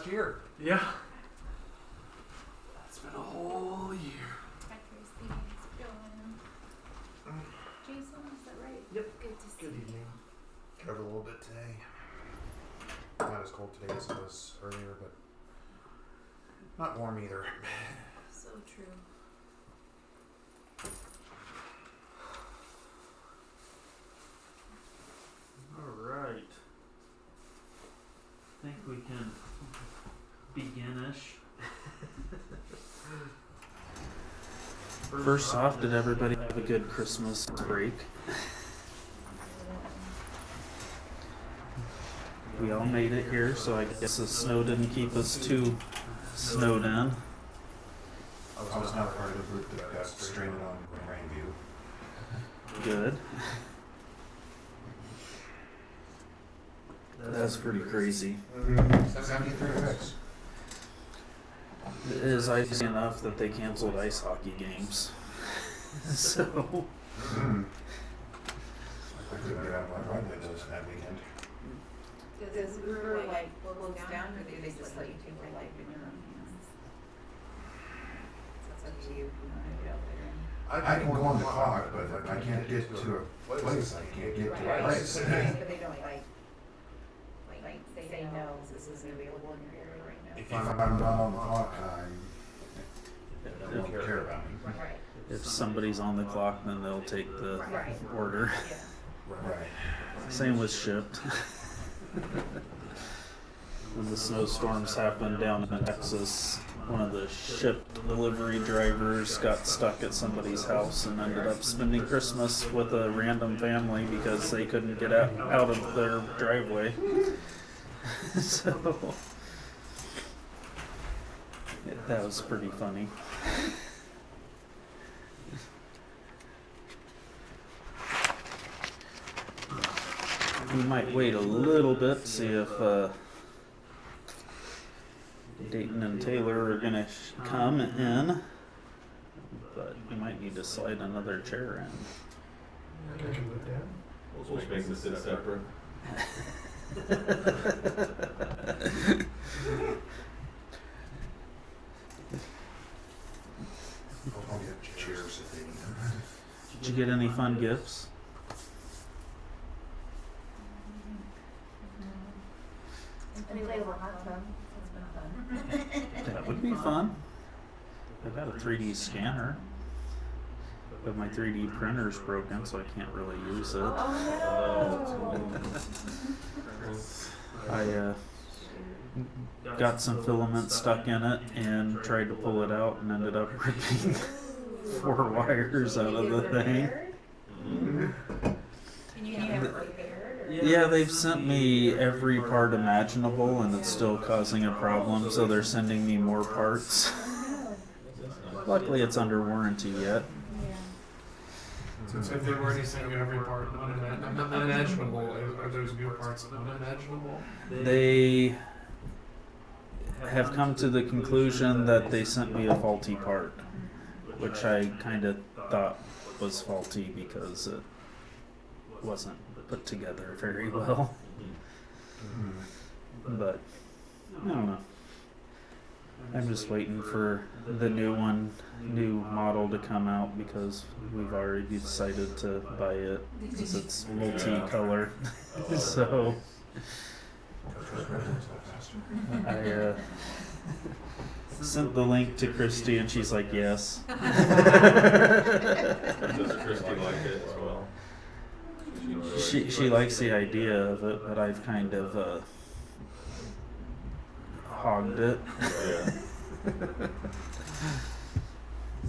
last year. Yeah. It's been a whole year. Hi, Christy. How's it going? Jason, is that right? Yep. Good to see Good you. evening. Covered a little bit today. Not as cold today as it was earlier, but not warm either. So true. Alright. I think we can begin-ish. First off, did everybody have a good Christmas break? We all made it here, so I guess the snow didn't keep us too snowed in. I was not part of the group that got stranded on Grandview. Good. That's pretty crazy. 73 It is icy enough that they canceled ice hockey games. So, I couldn't get out of my run that weekend. Does Uber close down, or do they just let you take your life in your own hands? That's up to you. You want to get out there. I can go on the clock, but if I can't get to a place, I can't get to a place. But they don't like say no, this isn't available in your area right now. If I'm not on the clock, they don't care about me. Right. if somebody's on the clock, then they'll take the order. Right. Same with shipped. When the snowstorms happened down in Texas, one of the ship delivery drivers got stuck at somebody's house and ended up spending Christmas with a random family because they couldn't get out of their driveway. So that was pretty funny. We might wait a little bit, see if Dayton and Taylor are gonna come in, but we might need to slide another chair in. Which makes us sit separate. I'll get chairs if they need them. Did you get any fun gifts? Inflatable hot tub. That's been fun. That would be fun. I've got a 3D scanner, but my 3D printer's broken, so I can't really use it. I got some filament stuck in it and tried to pull it out and ended up ripping 4 wires out of the thing. Can you have it repaired? Yeah, they've sent me every part imaginable and it's still causing a problem, so they're sending me more parts. Luckily it's under warranty yet. So if they've already sent you every part unimaginable, are those new parts unimaginable? They have come to the conclusion that they sent me a faulty part, which I kind of thought was faulty because it wasn't put together very well. But I don't know. I'm just waiting for the new model to come out because we've already decided to buy it because it's multicolor. So I sent the link to Christy and she's like, yes. Does Christy like it as well? She likes the idea of it, but I've kind of hogged it. Yeah.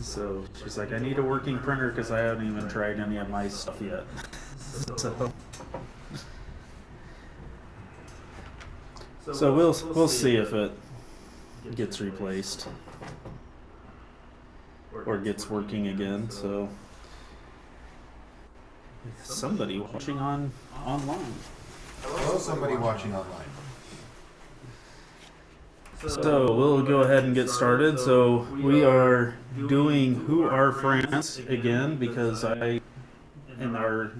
So she's like, I need a working printer because I haven't even tried any of my stuff yet. So we'll see if it gets replaced or gets working again. So somebody watching online. Hello, somebody watching online. So we'll go ahead and get started. So we are doing Who Are Friends again because in our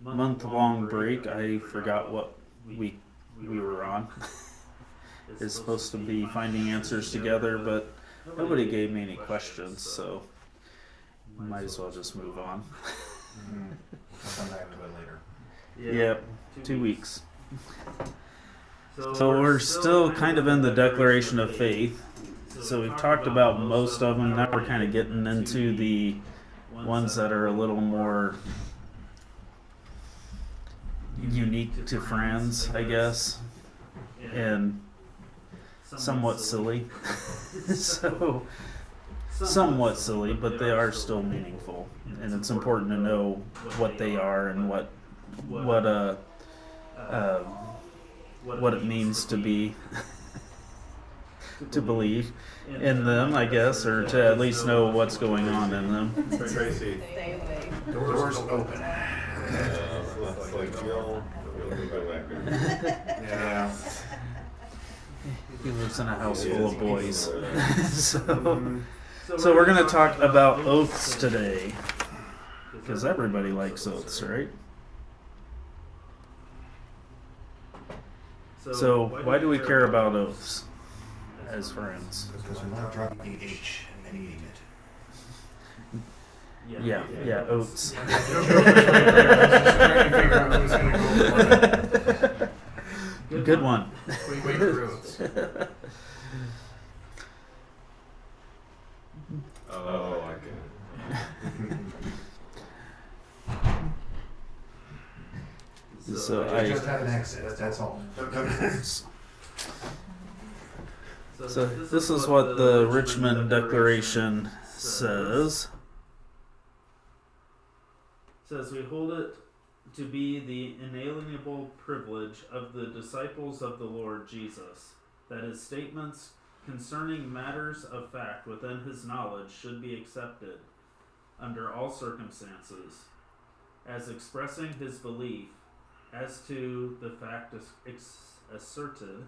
month-long break, I forgot what week we were on. is supposed to be finding answers together, but nobody gave me any questions, so might as well just move on. I'll come back to it later. Yep, 2 weeks. So we're still kind of in the Declaration of Faith. So we've talked about most of them. Now we're kind of getting into the ones that are a little more unique to Friends, I guess, and somewhat silly. So somewhat silly, but they are still meaningful, and it's important to know what they are and what it means to be to believe in them, I guess, or to at least know what's going on in them. Tracy. Stay away. Doors open. It's like you'll go back there. Yeah. He lives in a house full of boys. So we're going to talk about oaths today, because everybody likes oaths, right? So why do we care about oaths as friends? Because we're not dropping H and then eating it. Yeah, oaths. Good one. Quaker oats. Oh, I get it. So I just have an exit, that's all. So this is what the Richmond Declaration says. It says we hold it to be the inalienable privilege of the disciples of the Lord Jesus that his statements concerning matters of fact within his knowledge should be accepted under all circumstances as expressing his belief as to the fact asserted.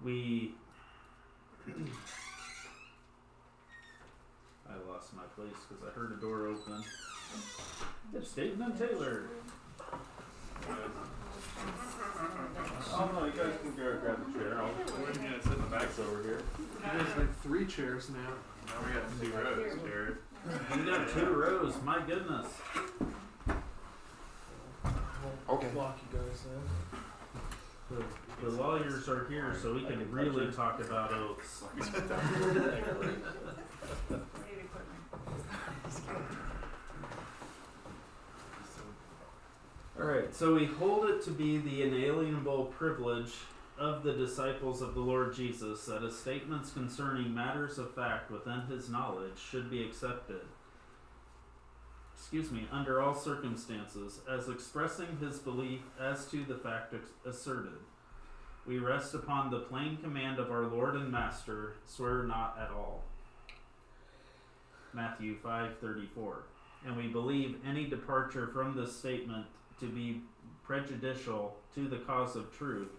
I lost my place because I heard a door open. It's Dayton and Taylor. Oh no, you guys can go grab a chair. We're gonna sit in the back over here. There's like 3 chairs now. Now we got 2 rows, Jared. You got 2 rows, my goodness. Okay. Block you guys in. The lawyers are here so we can really talk about oaths. Alright, so we hold it to be the inalienable privilege of the disciples of the Lord Jesus that his statements concerning matters of fact within his knowledge should be accepted, under all circumstances, as expressing his belief as to the fact asserted. We rest upon the plain command of our Lord and Master, swear not at all. Matthew 5:34. And we believe any departure from this statement to be prejudicial to the cause of truth,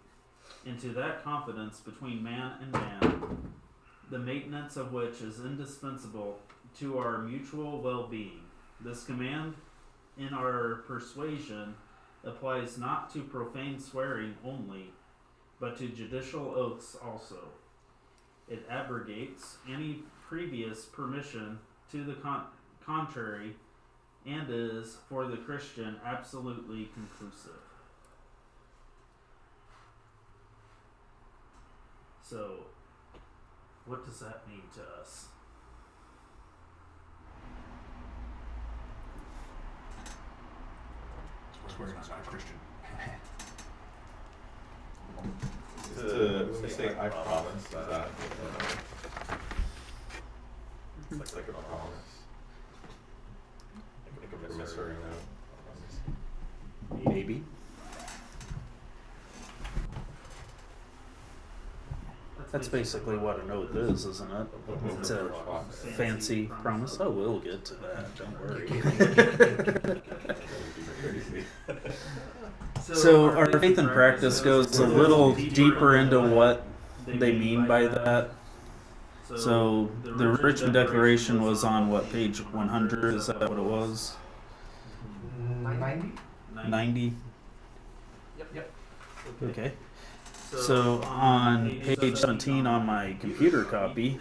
and to that confidence between man and man, the maintenance of which is indispensable to our mutual well-being. This command in our persuasion applies not to profane swearing only, but to judicial oaths also. It abrogates any previous permission to the contrary, and is, for the Christian, absolutely conclusive. So, what does that mean to us? Swearing is not a Christian. When we say I promise, that it's like a promise. Like a promissory note. Maybe. That's basically what an oath is, isn't it? It's a fancy promise. Oh, we'll get to that, don't worry. So our faith and practice goes a little deeper into what they mean by that. So the Richmond Declaration was on what, page 100? Is that what it was? 90? 90? Yep. Okay. So on page 17 on my computer copy,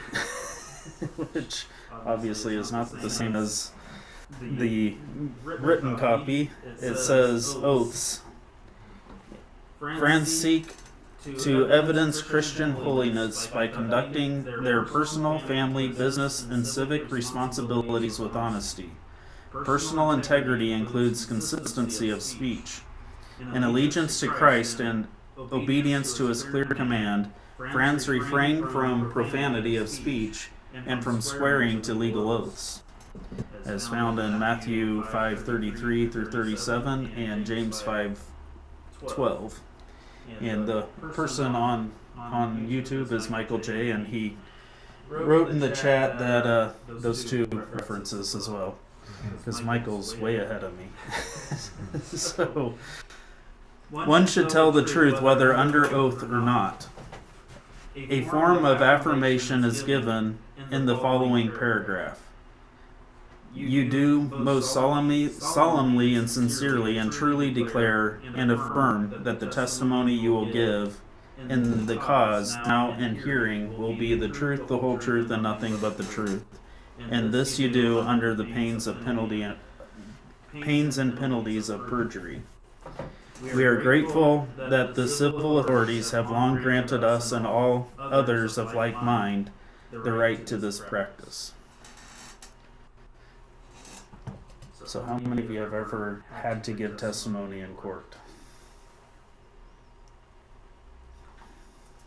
which obviously is not the same as the written copy, it says oaths. Friends seek to evidence Christian holiness by conducting their personal, family, business, and civic responsibilities with honesty. Personal integrity includes consistency of speech. In allegiance to Christ and obedience to his clear command, friends refrain from profanity of speech and from swearing to legal oaths, as found in Matthew 5:33 through 37 and James 5:12. And the person on YouTube is Michael J, and he wrote in the chat that those two references as well, because Michael's way ahead of me. So one should tell the truth whether under oath or not. A form of affirmation is given in the following paragraph. You do most solemnly and sincerely and truly declare and affirm that the testimony you will give in the cause now in hearing will be the truth, the whole truth, and nothing but the truth. And this you do under the pains and penalties of perjury. We are grateful that the civil authorities have long granted us and all others of like mind the right to this practice. So how many of you have ever had to give testimony in court?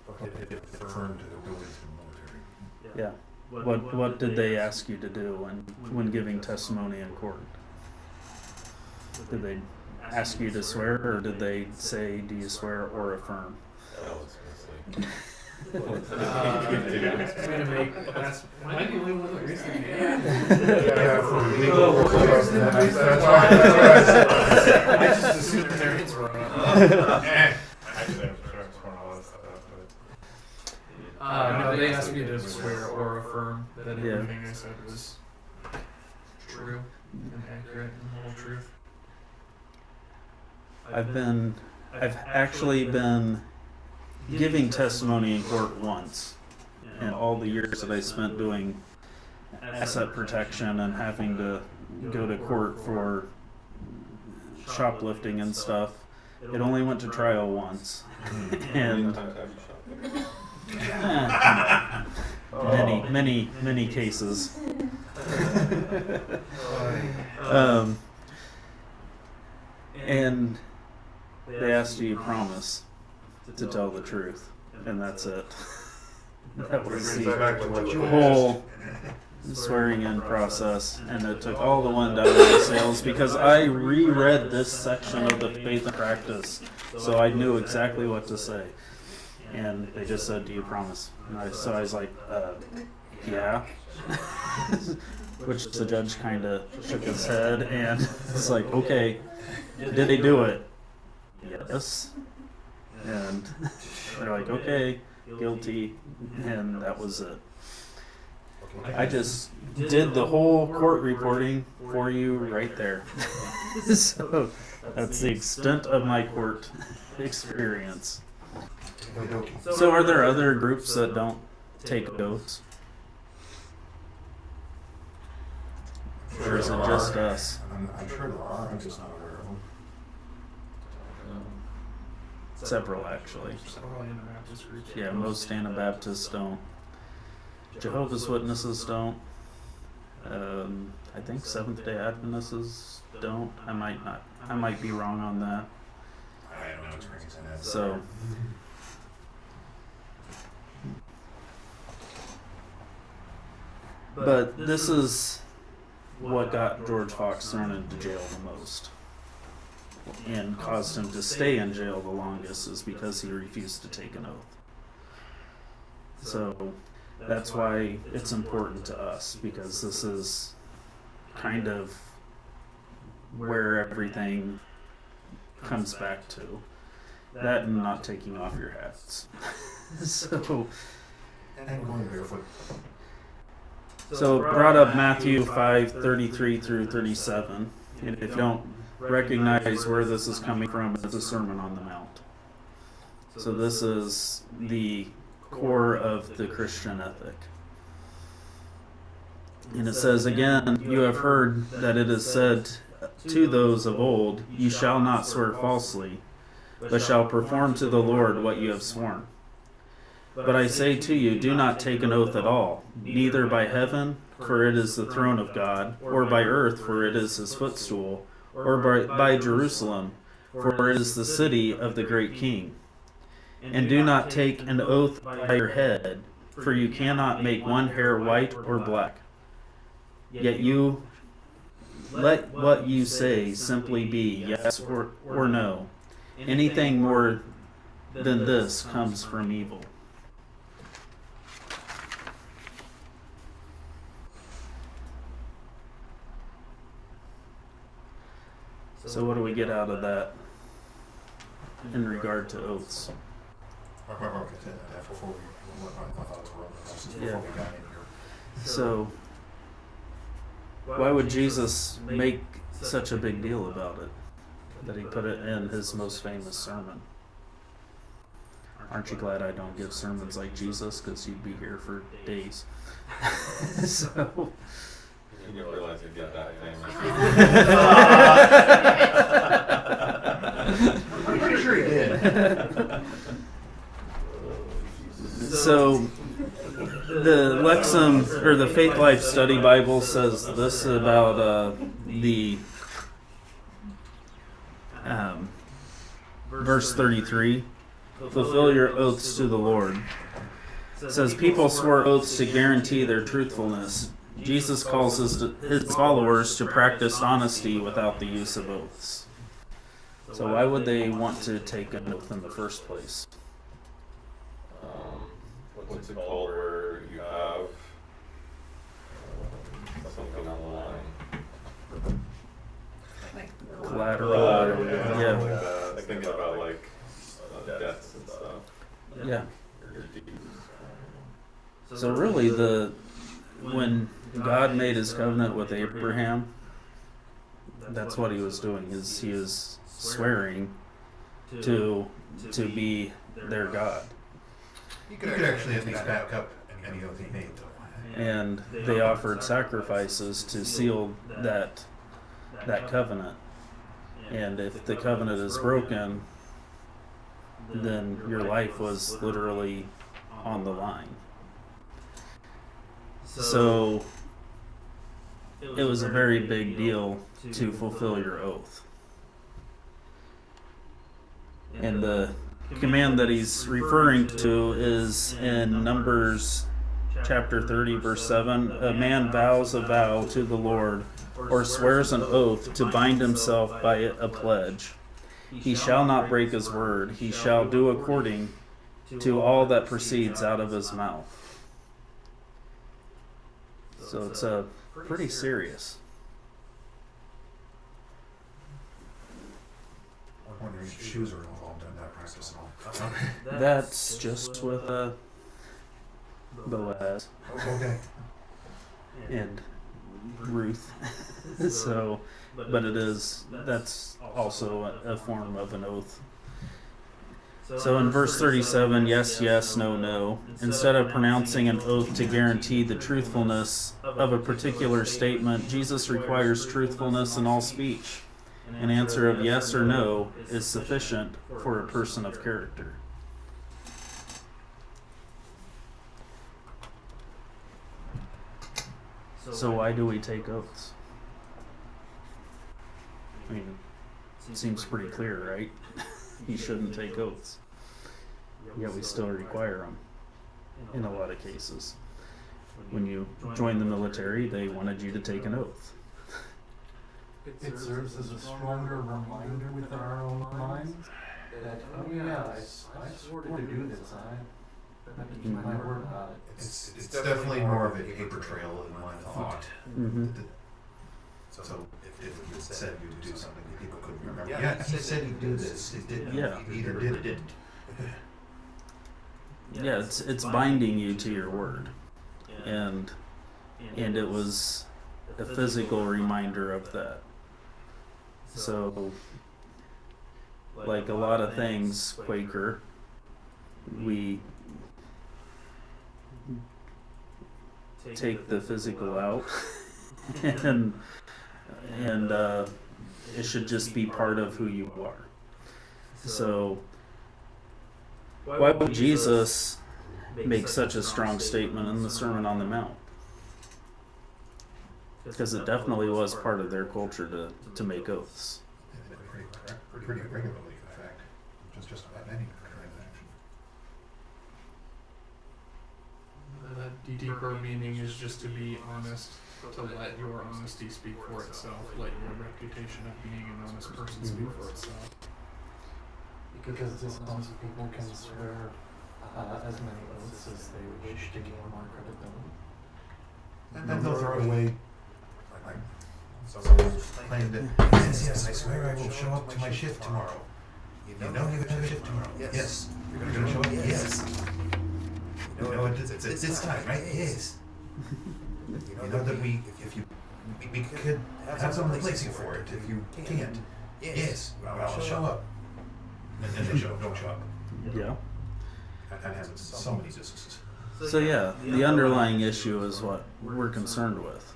Affirmed to the abilities of the military. Yeah. What did they ask you to do when giving testimony in court? Did they ask you to swear, or did they say, do you swear or affirm? Am I the only one that raised their hand? I just assumed their hands were up. No, they asked me to swear or affirm that everything I said was true and accurate and the whole truth. I've actually been giving testimony in court once in all the years that I spent doing asset protection and having to go to court for shoplifting and stuff. It only went to trial once. And many cases. And they asked you to promise to tell the truth, and that's it. That was the whole swearing in process, and it took all the wind out of my sails because I reread this section of the Faith and Practice, so I knew exactly what to say. And they just said, do you promise? And so I was like, yeah. Which the judge kind of shook his head, and it's like, okay, did they do it? Yes. And they're like, okay, guilty, and that was it. I just did the whole court reporting for you right there. So that's the extent of my court experience. So are there other groups that don't take oaths? Or is it just us? I'm sure there are, I'm just not aware of them. Several, actually. Probably Anabaptist groups. Yeah, most Anabaptists don't. Jehovah's Witnesses don't. I think Seventh-day Adventists don't. I might be wrong on that. I have no experience in that. So, but this is what got George Fox thrown into jail the most and caused him to stay in jail the longest, is because he refused to take an oath. So that's why it's important to us, because this is kind of where everything comes back to. That and not taking off your hats. So going barefoot. So it brought up Matthew 5:33 through 37. And if you don't recognize where this is coming from, it's a Sermon on the Mount. So this is the core of the Christian ethic. And it says, again, you have heard that it is said to those of old, you shall not swear falsely, but shall perform to the Lord what you have sworn. But I say to you, do not take an oath at all, neither by heaven, for it is the throne of God, or by earth, for it is his footstool, or by Jerusalem, for it is the city of the great King. And do not take an oath by your head, for you cannot make one hair white or black. Yet you let what you say simply be yes or no. Anything more than this comes from evil. So what do we get out of that in regard to oaths? Yeah. So why would Jesus make such a big deal about it? That he put it in his most famous sermon. Aren't you glad I don't give sermons like Jesus? Because you'd be here for days. So You didn't realize you'd get that famous. I'm pretty sure he did. So the Lexham or the Faith Life Study Bible says this about the verse 33. Fulfill your oaths to the Lord. It says people swore oaths to guarantee their truthfulness. Jesus calls his followers to practice honesty without the use of oaths. So why would they want to take an oath in the first place? What's it called where you have something on the line? Like, Collateral. Yeah. Like that. Like thinking about like debts and stuff. Yeah. Your deeds. So really, when God made his covenant with Abraham, that's what he was doing. Is he was swearing to be their God. You could actually at least back up any oath he made, though. And they offered sacrifices to seal that covenant. And if the covenant is broken, then your life was literally on the line. So it was a very big deal to fulfill your oath. And the command that he's referring to is in Numbers chapter 30 verse 7. A man vows a vow to the Lord or swears an oath to bind himself by a pledge. He shall not break his word. He shall do according to all that proceeds out of his mouth. So it's pretty serious. I wonder if shoes are involved in that practice at all. That's just with Boaz Okay. and Ruth. So, but that's also a form of an oath. So in verse 37, yes, yes, no, no. Instead of pronouncing an oath to guarantee the truthfulness of a particular statement, Jesus requires truthfulness in all speech. An answer of yes or no is sufficient for a person of character. So why do we take oaths? I mean, it seems pretty clear, right? You shouldn't take oaths. Yet we still require them in a lot of cases. When you join the military, they wanted you to take an oath. It serves as a stronger reminder within our own minds that, oh yeah, I swore to do this. I keep my word about it. It's definitely more of a paper trail than one thought. Mm-hmm. So if you said you'd do something, people couldn't remember. Yeah, he said he'd do this. He didn't. Yeah. He either did or didn't. Yeah, it's binding you to your word, and it was a physical reminder of that. So, like a lot of things, Quaker, we take the physical out, and it should just be part of who you are. So why would Jesus make such a strong statement in the Sermon on the Mount? Because it definitely was part of their culture to make oaths. Pretty regularly, in fact. Just about any transaction. The deeper meaning is just to be honest, to let your honesty speak for itself, let your reputation of being an honest person speak for itself. Because dishonest people can swear as many oaths as they wish to gain more credibility. And they'll throw away, like, someone claimed that, yes, I swear I will show up to my shift tomorrow. You know you're going to have a shift tomorrow? Yes. You're going to show up? Yes. You know it's this time, right? Yes. You know that we could have someone replace you for it if you can't. Yes. Well, I'll show up. And then they don't show up. Yeah. That happens in so many businesses. So yeah, the underlying issue is what we're concerned with.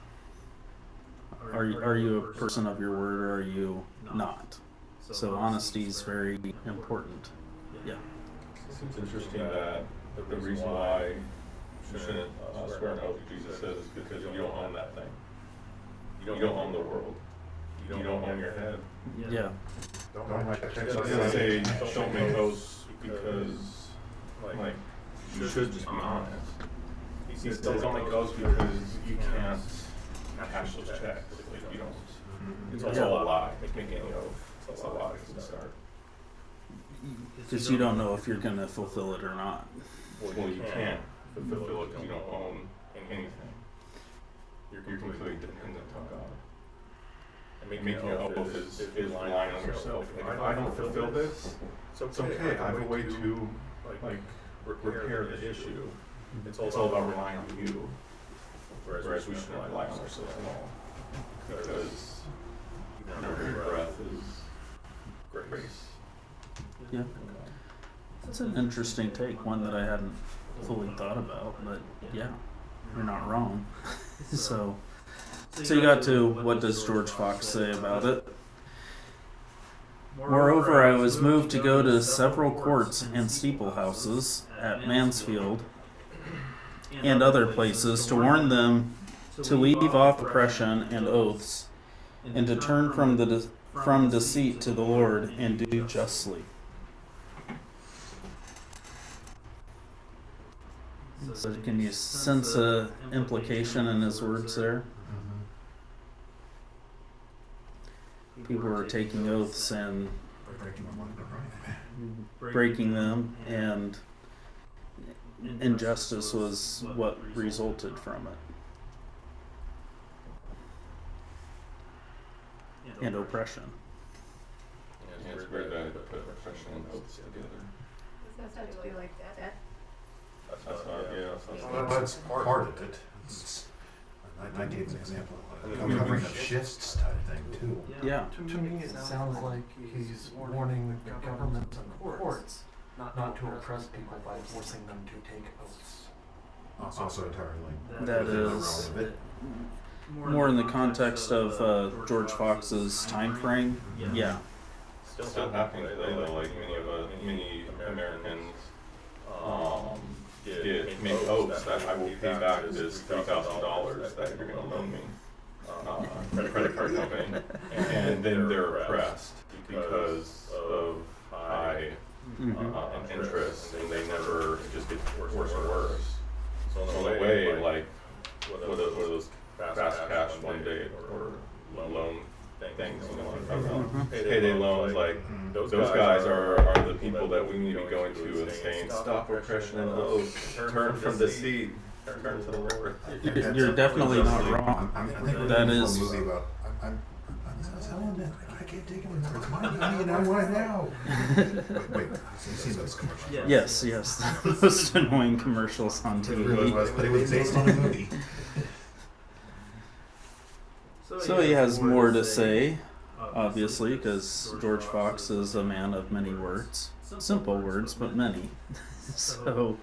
Are you a person of your word or are you not? So honesty is very important. Yeah. It's interesting that the reason why you shouldn't swear an oath, Jesus says, is because you don't own that thing. You don't own the world. You don't own your head. Yeah. Don't like It doesn't say don't make oaths because, like, you should just be honest. He says don't make oaths because you can't cash those checks if you don't. It's also a lie. Making an oath, it's a lie from the start. Because you don't know if you're going to fulfill it or not. Well, you can't fulfill it because you don't own anything. You're completely dependent on God. And making an oath is relying on yourself. Like, if I don't fulfill this, it's okay. I have a way to like repair the issue. It's all about relying on you. Whereas we shouldn't rely on ourselves at all. Because every breath is grace. Yeah. That's an interesting take, one that I hadn't fully thought about, but yeah, you're not wrong. So you got to, what does George Fox say about it? Moreover, I was moved to go to several courts and steeplehouses at Mansfield and other places to warn them to leave off oppression and oaths and to turn from deceit to the Lord and do justly. So can you sense a implication in his words there? People were taking oaths and breaking them, and injustice was what resulted from it. And oppression. Yeah, it's weird that they put oppression and oaths together. Does that have to be like that? That's not, yeah. Well, that's part of it. I gave an example of covering of shifts type thing too. Yeah. To me, it sounds like he's warning the government and courts not to oppress people by forcing them to take oaths. Also entirely. That is more in the context of George Fox's time frame. Yeah. Still happening today though, like many Americans make oaths that I will pay back this $3,000 that you're going to loan me, credit card company, and then they're oppressed because of high interest, and they never just get worse and worse. So in a way, like what are those fast cash one day or loan things, you know what I'm talking about? Payday loans, like those guys are the people that we need to be going to and saying, stop oppression and oaths, turn from deceit, turn to the Lord. You're definitely not wrong. I think That we're is. a movie about. I'm telling them I can't take it anymore. It's my money and I want it now. Wait, you've seen those commercials? Yes, the most annoying commercials on It really TV. was, but it was based on a movie. So he has more to say, obviously, because George Fox is a man of many words. Simple words, but many. So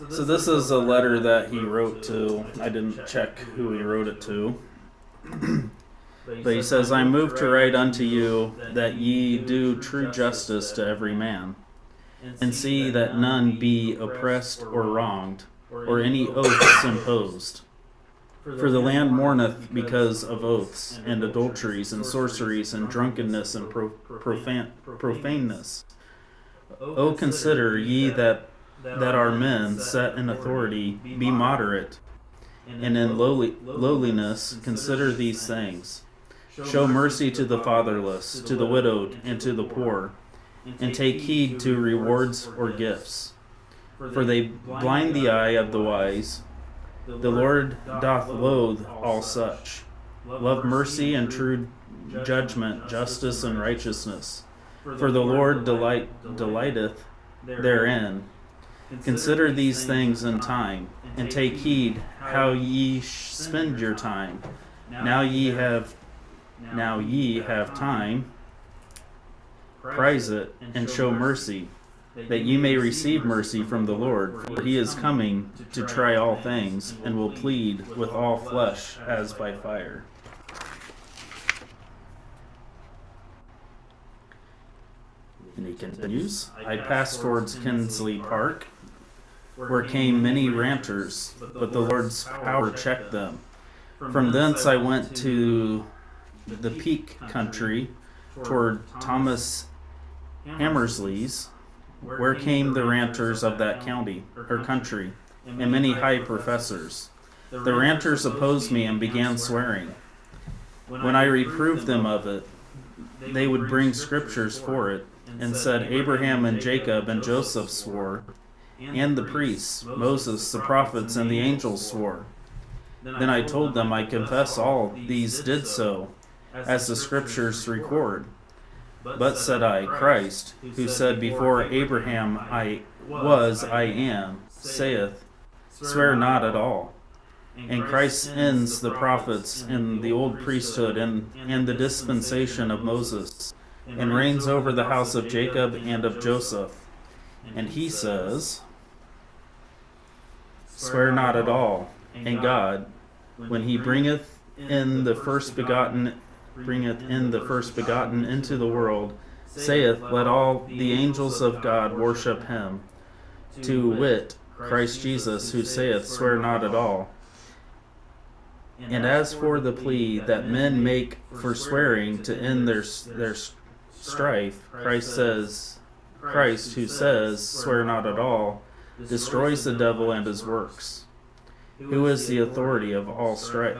this is a letter that he wrote to. I didn't check who he wrote it to. But he says, I move to write unto you that ye do true justice to every man, and see that none be oppressed or wronged, or any oaths imposed. For the land mourneth because of oaths, and adulteries, and sorceries, and drunkenness, and profaneness. O consider ye that are men set in authority, be moderate, and in lowliness consider these things. Show mercy to the fatherless, to the widowed, and to the poor, and take heed to rewards or gifts. For they blind the eye of the wise. The Lord doth loathe all such. Love mercy and true judgment, justice and righteousness. For the Lord delighteth therein. Consider these things in time, and take heed how ye spend your time. Now ye have time, prize it, and show mercy, that ye may receive mercy from the Lord. For he is coming to try all things, and will plead with all flesh as by fire. And he continues, I passed towards Kinsley Park, where came many ranters, but the Lord's power checked them. From thence I went to the Peak Country, toward Thomas Hammersley's, where came the ranters of that county, or country, and many high professors. The ranters opposed me and began swearing. When I reproved them of it, they would bring scriptures for it, and said, Abraham and Jacob and Joseph swore, and the priests, Moses, the prophets, and the angels swore. Then I told them, I confess all these did so, as the scriptures record. But said I, Christ, who said before Abraham I am, saith, swear not at all. And Christ ends the prophets in the old priesthood and the dispensation of Moses, and reigns over the house of Jacob and of Joseph. And he says, swear not at all. And God, when he bringeth in the first begotten into the world, saith, let all the angels of God worship him, to wit, Christ Jesus, who saith, swear not at all. And as for the plea that men make for swearing to end their strife, Christ, who says, swear not at all, destroys the devil and his works. Who is the authority of all strife?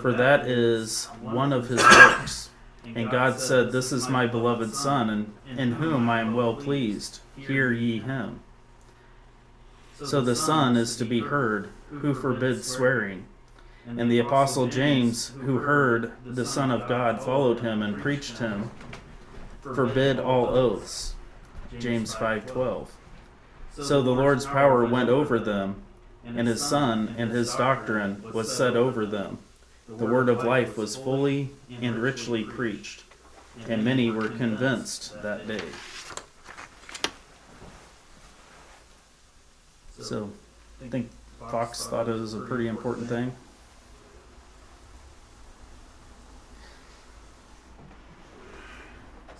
For that is one of his works. And God said, this is my beloved Son, in whom I am well pleased. Hear ye him. So the Son is to be heard, who forbids swearing. And the Apostle James, who heard the Son of God, followed him and preached him, forbid all oaths. James 5:12. So the Lord's power went over them, and his Son and his doctrine was set over them. The word of life was fully and richly preached, and many were convinced that day. So, I think Fox thought it was a pretty important thing.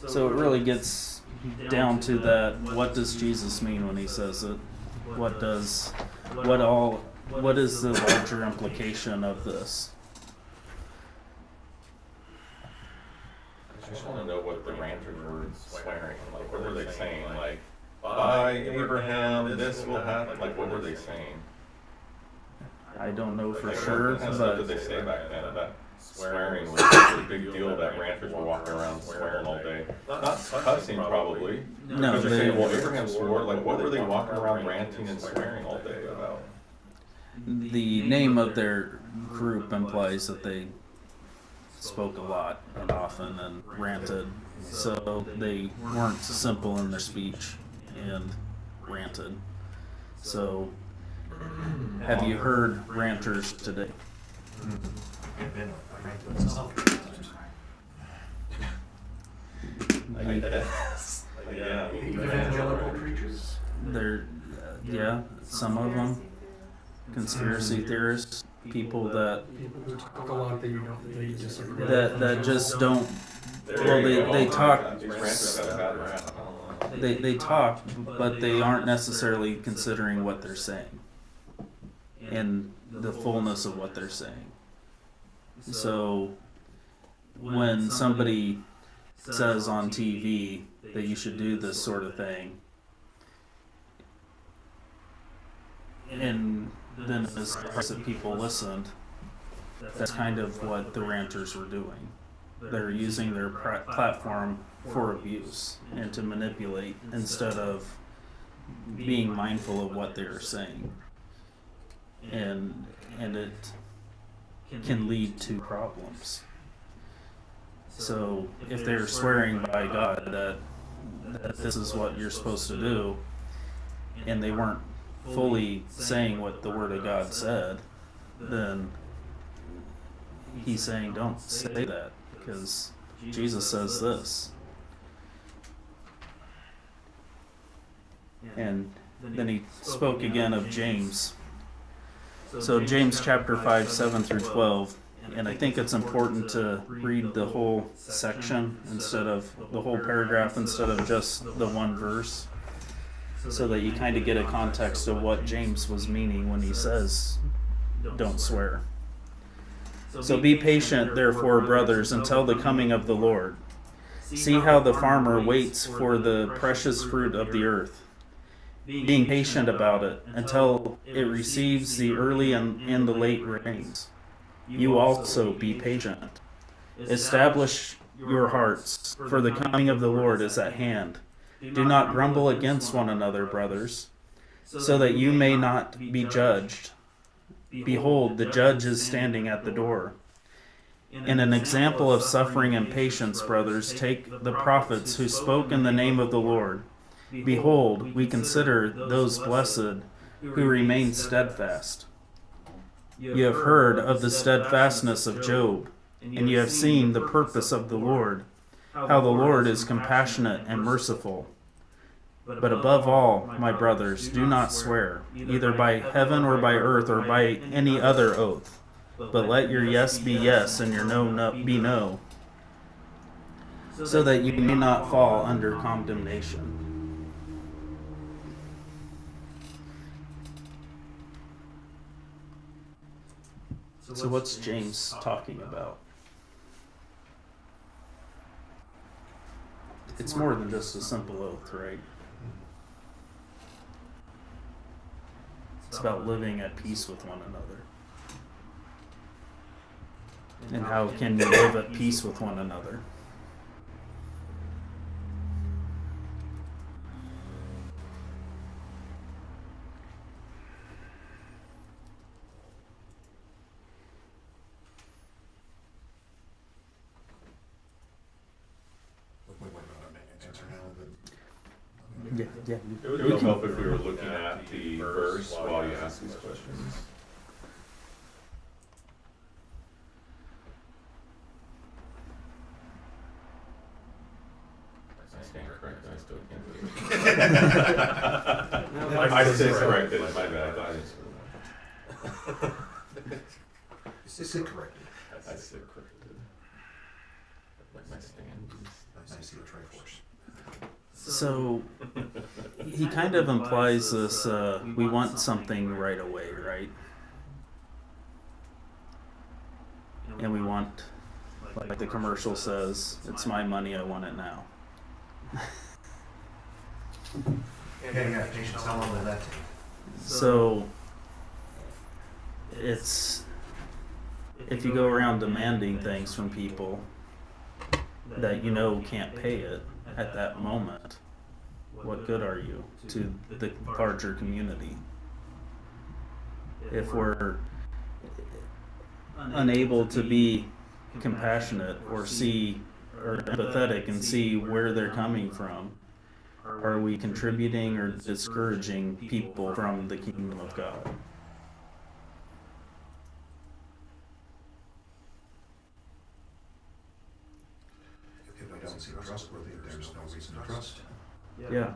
So it really gets down to that, what does Jesus mean when he says it? What is the larger implication of this? I just want to know what the ranters were swearing. Like, what were they saying? Like, by Abraham, this will happen. Like, what were they saying? I don't know for Like, sure, what kind of stuff but did they say back then? That swearing was a big deal. That ranters were walking around swearing all day. Not cussing, probably. no, Because they're saying, well, they, Abraham swore. Like, what were they walking around ranting and swearing all day about? the name of their group implies that they spoke a lot and often and ranted, so they weren't simple in their speech and ranted. So, have you heard ranters today? Yeah. Evangelical preachers. They're, yeah, some of them, conspiracy theorists, people that People who talk a lot that you don't, that you disagree with. that just don't. Well, they talk. These ranters got a bad rap. They talk, but they aren't necessarily considering what they're saying and the fullness of what they're saying. So when somebody says on TV that you should do this sort of thing, and then as that people listened, that's kind of what the ranters were doing. They're using their platform for abuse and to manipulate instead of being mindful of what they're saying. And it can lead to problems. So if they're swearing by God that this is what you're supposed to do, and they weren't fully saying what the Word of God said, then he's saying don't say that, because Jesus says this. And then he spoke again of James. So James chapter 5, 7 through 12. And I think it's important to read the whole section instead of the whole paragraph instead of just the one verse, so that you kind of get a context of what James was meaning when he says, don't swear. So be patient, therefore, brothers, until the coming of the Lord. See how the farmer waits for the precious fruit of the earth, being patient about it until it receives the early and the late rains. You also be patient. Establish your hearts, for the coming of the Lord is at hand. Do not grumble against one another, brothers, so that you may not be judged. Behold, the judge is standing at the door. In an example of suffering and patience, brothers, take the prophets who spoke in the name of the Lord. Behold, we consider those blessed who remain steadfast. You have heard of the steadfastness of Job, and you have seen the purpose of the Lord, how the Lord is compassionate and merciful. But above all, my brothers, do not swear, either by heaven or by earth or by any other oath, but let your yes be yes and your no be no, so that you may not fall under condemnation. So what's James talking about? It's more than just a simple oath, right? It's about living at peace with one another. And how can you live at peace with one another? Yeah. It would help if we were looking at the verse while you ask these questions. I stand corrected, I still can't do it. I said corrected, my bad. Is it corrected? I said corrected. My stand. Nice to see a Triforce. So he kind of implies this, we want something right away, right? And we want, like the commercial says, it's my money, I want it now. Yeah, patience, how long will that take? So it's, if you go around demanding things from people that you know can't pay it at that moment, what good are you to the larger community? If we're unable to be compassionate or see or empathetic and see where they're coming from, are we contributing or discouraging people from the kingdom of God? If I don't seem trustworthy, there's no reason to trust. Yeah.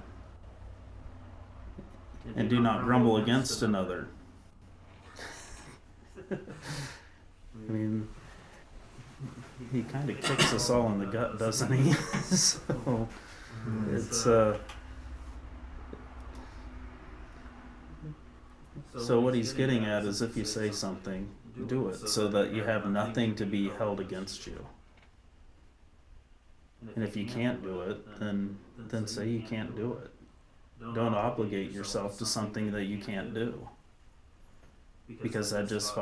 and do not grumble against another. I mean, he kind of kicks us all in the gut, doesn't he? So it's so what he's getting at is if you say something, do it so that you have nothing to be held against you. And if you can't do it, then say you can't do it. Don't obligate yourself to something that you can't do. Because that just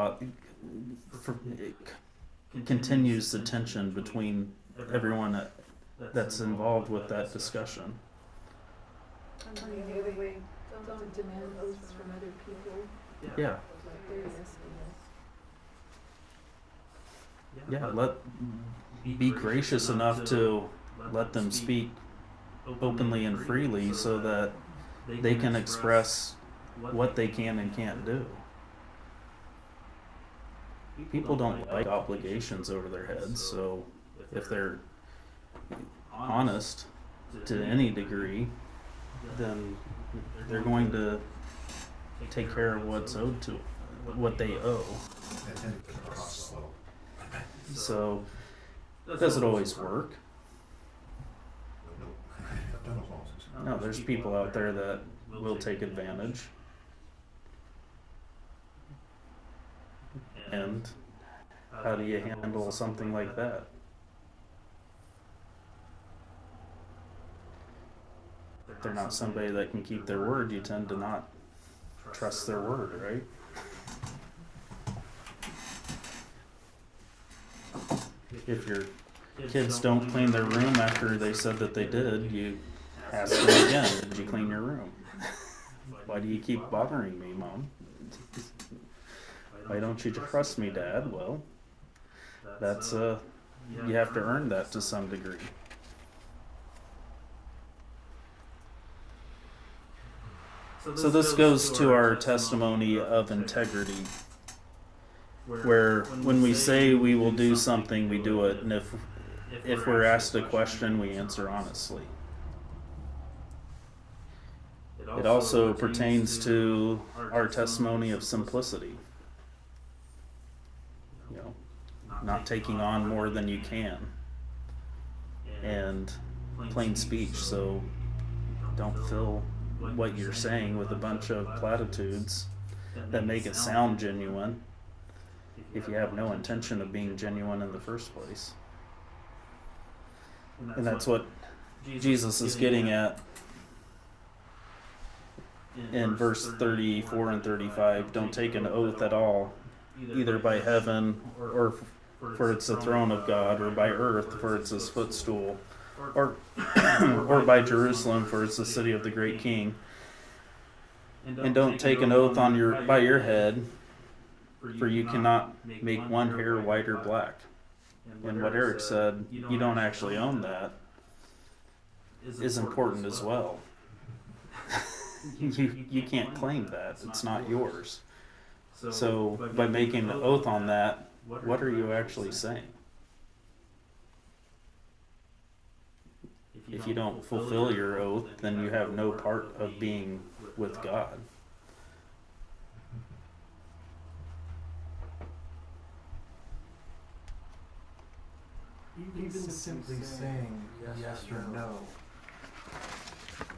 continues the tension between everyone that's involved with that discussion. And the other way, don't demand oaths from other people. Yeah. Like they're risking it. Yeah, be gracious enough to let them speak openly and freely so that they can express what they can and can't do. People don't like obligations over their heads, so if they're honest to any degree, then they're going to take care of what's owed to what they owe. So, does it always work? No, there's people out there that will take advantage. And how do you handle something like that? If they're not somebody that can keep their word, you tend to not trust their word, right? If your kids don't clean their room after they said that they did, you ask them again, did you clean your room? Why do you keep bothering me, Mom? Why don't you trust me, Dad? Well, that's you have to earn that to some degree. So this goes to our testimony of integrity, where when we say we will do something, we do it, and if we're asked a question, we answer honestly. It also pertains to our testimony of simplicity. You know, not taking on more than you can, and plain speech, so don't fill what you're saying with a bunch of platitudes that make it sound genuine if you have no intention of being genuine in the first place. And that's what Jesus is getting at in verse 34 and 35. Don't take an oath at all, either by heaven, or for it's the throne of God, or by earth, for it's his footstool, or by Jerusalem, for it's the city of the great King. And don't take an oath by your head, for you cannot make one hair white or black. And what Eric said, you don't actually own that, is important as well. You can't claim that. It's not yours. So by making an oath on that, what are you actually saying? If you don't fulfill your oath, then you have no part of being with God. Even simply saying yes or no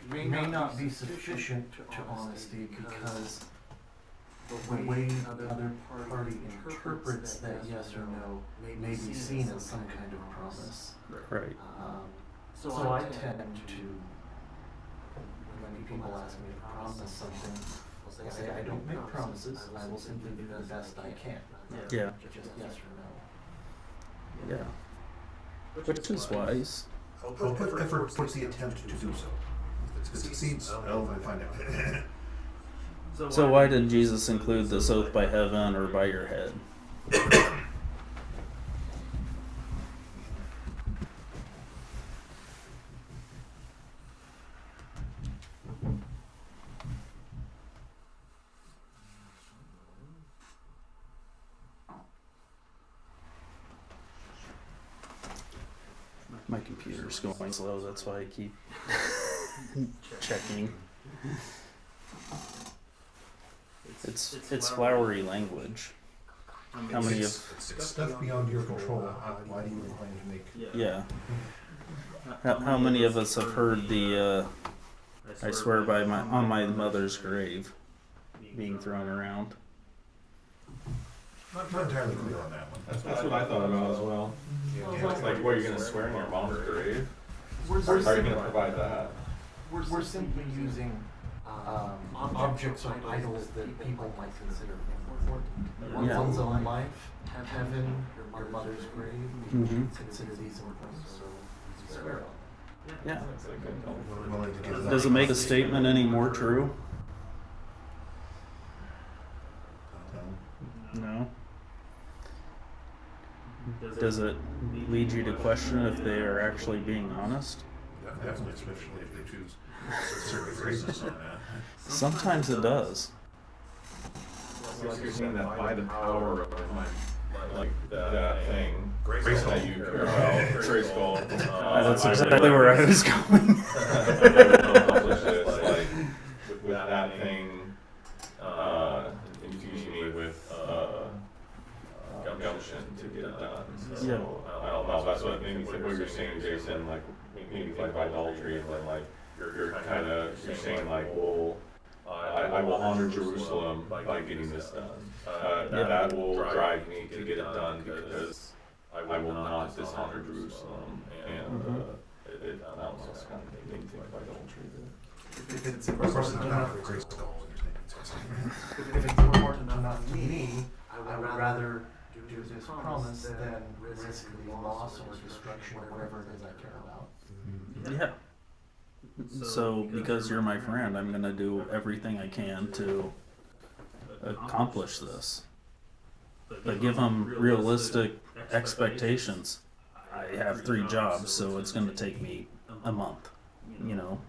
may not be sufficient to honesty, because the way the other party interprets that yes or no may be seen as some kind of promise. Right. So I tend to, when people ask me to promise something, I'll say I don't make promises, I will simply do the best I can. Yeah. Just yes or no. Yeah. Which is wise. Effort puts the attempt to do so. If it succeeds, we'll find out. So why did Jesus include this oath by heaven or by your head? My computer's going slow, that's why I keep checking. It's flowery language. How many of It's stuff beyond your control. Why do you claim to make? yeah? How many of us have heard the "I swear by on my mother's grave" being thrown around? Not entirely clear on that one. That's what I thought about as well. It's like, what, you're gonna swear in your mom's grave? How are you gonna provide that? We're simply using objects or idols that people might consider important. Yeah. One's own life, heaven, your mother's grave. Mhm. Consider these important, so swear on. Yeah. That's a good call. We're willing to give that. Does it make a statement any more true? No. Does it lead you to question if they are actually being honest? Definitely, especially if they choose certain phrases on that. Sometimes it does. So like you're saying that by the power of like that thing, Grace that you care about, grace goal. That's exactly where I was going. Accomplish this, like with that thing, infusing me with gumption to get it done. So, Yeah. I don't know. That's what made me think. What you're saying, Jason, like maybe think about adultery, and then like you're kind of saying like, well, I will honor Jerusalem by getting this done. That will drive me to get it done because I will not dishonor Jerusalem. And it almost kind of made me think about adultery. Of course, it's not for grace goals. If it's important enough to me, I would rather do this promise than risk the loss or destruction or whatever it is I care about. Yeah. So, because you're my friend, I'm gonna do everything I can to accomplish this. But give them realistic expectations. I have 3 jobs, so it's gonna take me a month. You know.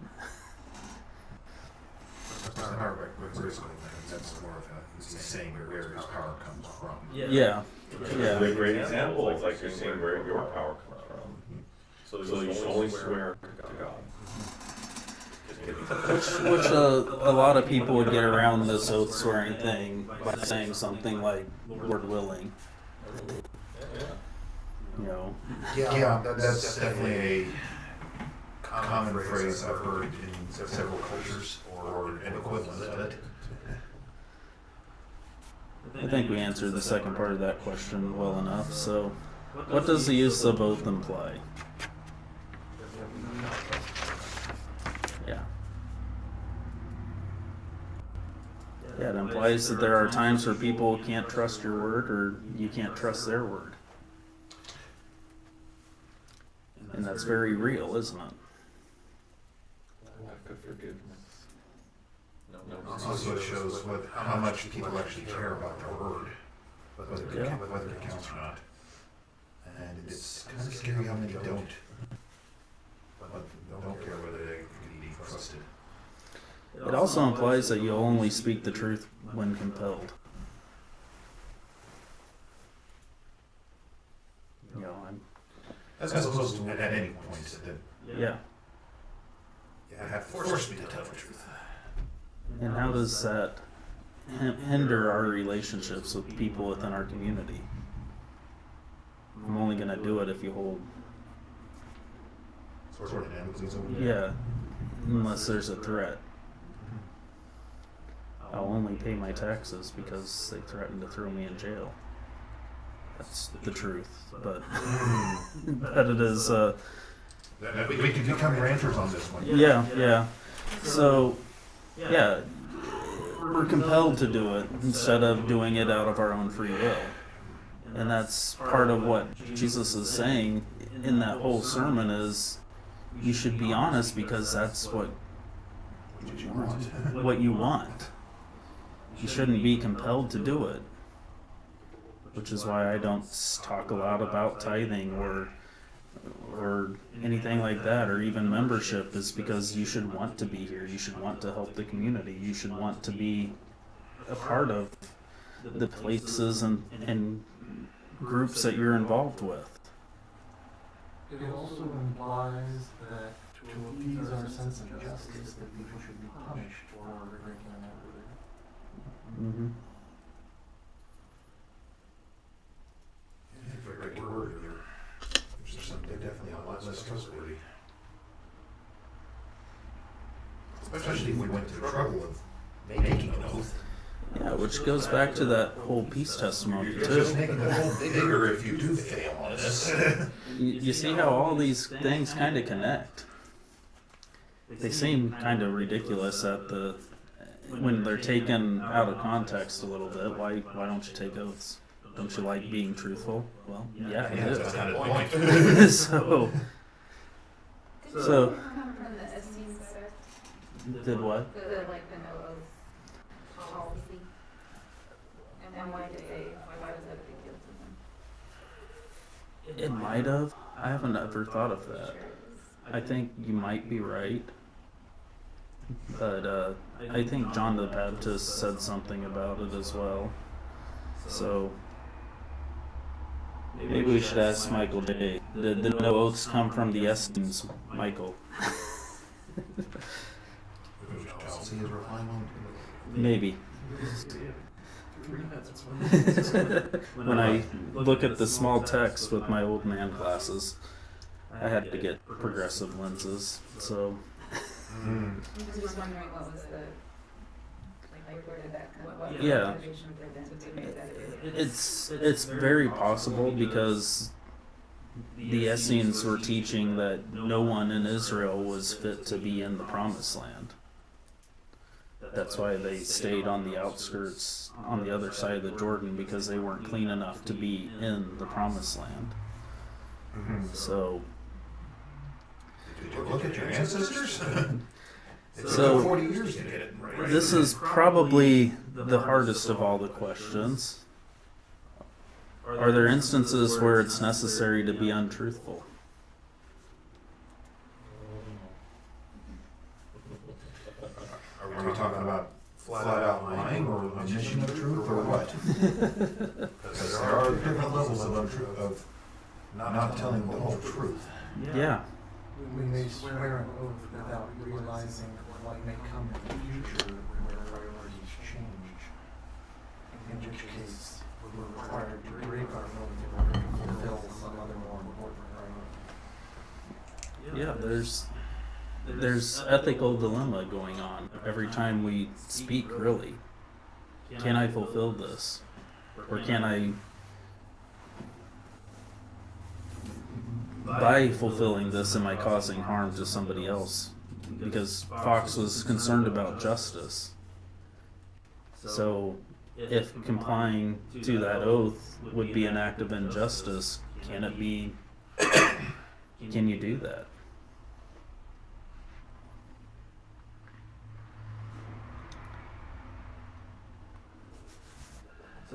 That's not how grace goals. That's more of he's saying where his power comes from. Yeah. Yeah. A great example is like you're saying where your power comes from. So you should only swear to God. Which a lot of people would get around this oath swearing thing by saying something like "Lord willing." You know. Yeah, that's definitely a common phrase I've heard in several cultures, or an equivalent of it. I think we answered the second part of that question well enough. So, what does the use of oath imply? Yeah. Yeah, it implies that there are times where people can't trust your word, or you can't trust their word. And that's very real, isn't it? Lack of forgiveness. Also, it shows how much people actually care about their word, whether it counts or not. And it's kind of scary how many don't care whether they can be trusted. It also implies that you'll only speak the truth when compelled. You know, As opposed to at any point that yeah. you have to force me to tell the truth. And how does that hinder our relationships with people within our community? I'm only going to do it if you hold. Sort of Damocles over. Yeah, unless there's a threat. I'll only pay my taxes because they threatened to throw me in jail. That's the truth, but it is. We can become ranchers on this one. Yeah. So, yeah, we're compelled to do it instead of doing it out of our own free will. And that's part of what Jesus is saying in that whole sermon is you should be honest because that's what you want. You shouldn't be compelled to do it. Which is why I don't talk a lot about tithing or anything like that, or even membership, is because you should want to be here. You should want to help the community. You should want to be a part of the places and groups that you're involved with. It also implies that to appease our sense of justice, that people should be punished for breaking that Mm-hmm. Yeah, for a great word, there's something definitely a lot less trustworthy. Especially if we went to the trouble of making an oath. Yeah, which goes back to that whole peace testimony You're just too. making the whole bigger if you do fail on this. You see how all these things kind of connect. They seem kind of ridiculous when they're taken out of context a little bit. Why don't you take oaths? Don't you like being truthful? Well, yeah, I do. That's kind of the point. So Did So- you come from the Essene sect? did what? The no oath policy? And why was that a big deal to them? It might have. I haven't ever thought of that. Sure it is. I think you might be right. But I think John the Baptist said something about it as well. So maybe we should ask Michael Day. Did the no oaths come from the Essenes, Michael? Chelsea is replying on. Maybe. When I look at the small text with my old man glasses, I had to get progressive lenses. So I'm just wondering what was where did that come, what was the Yeah. motivation for them to make that decision? it's very possible because the Essenes were teaching that no one in Israel was fit to be in the Promised Land. That's why they stayed on the outskirts, on the other side of the Jordan, because they weren't clean enough to be in the Promised Land. So, Did you look at your ancestors? It So- took 40 years to get it right. this is probably the hardest of all the questions. Are there instances where it's necessary to be untruthful? Are we talking about flat out lying or omission of truth or what? Because there are different levels of not telling the whole truth. Yeah. We may swear an oath without realizing what may come in the future where priorities change. In which case, we're required to break our oath in order to fulfill some other more important priority. Yeah, there's ethical dilemma going on every time we speak, really. Can I fulfill this? Or can I, by fulfilling this, am I causing harm to somebody else? Because Fox was concerned about justice. So if complying to that oath would be an act of injustice, can you do that?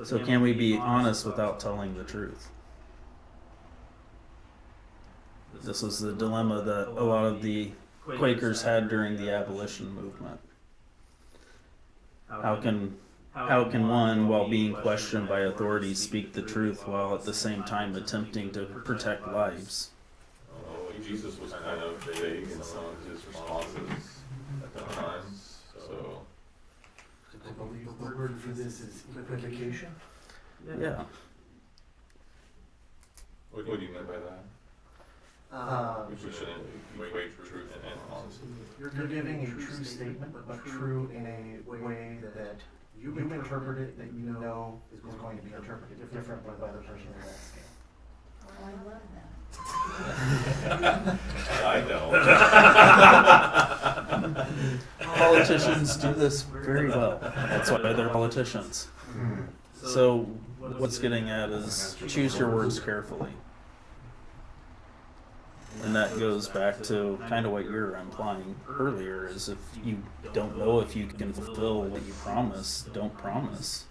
So can we be honest without telling the truth? This was the dilemma that a lot of the Quakers had during the abolition movement. How can one, while being questioned by authorities, speak the truth while at the same time attempting to protect lives? Well, Jesus was kind of vague in some of his responses at the time, so. I believe the word for this is equivocation. Yeah. What do you mean by that? We shouldn't equate truth and honesty. You're giving a true statement, but true in a way that you interpret it, that you know is going to be interpreted differently by the person you're asking. Oh, I love that. I don't. Politicians do this very well. That's why they're politicians. So what's getting at is choose your words carefully. And that goes back to kind of what you were implying earlier, is if you don't know if you can fulfill what you promise, don't promise.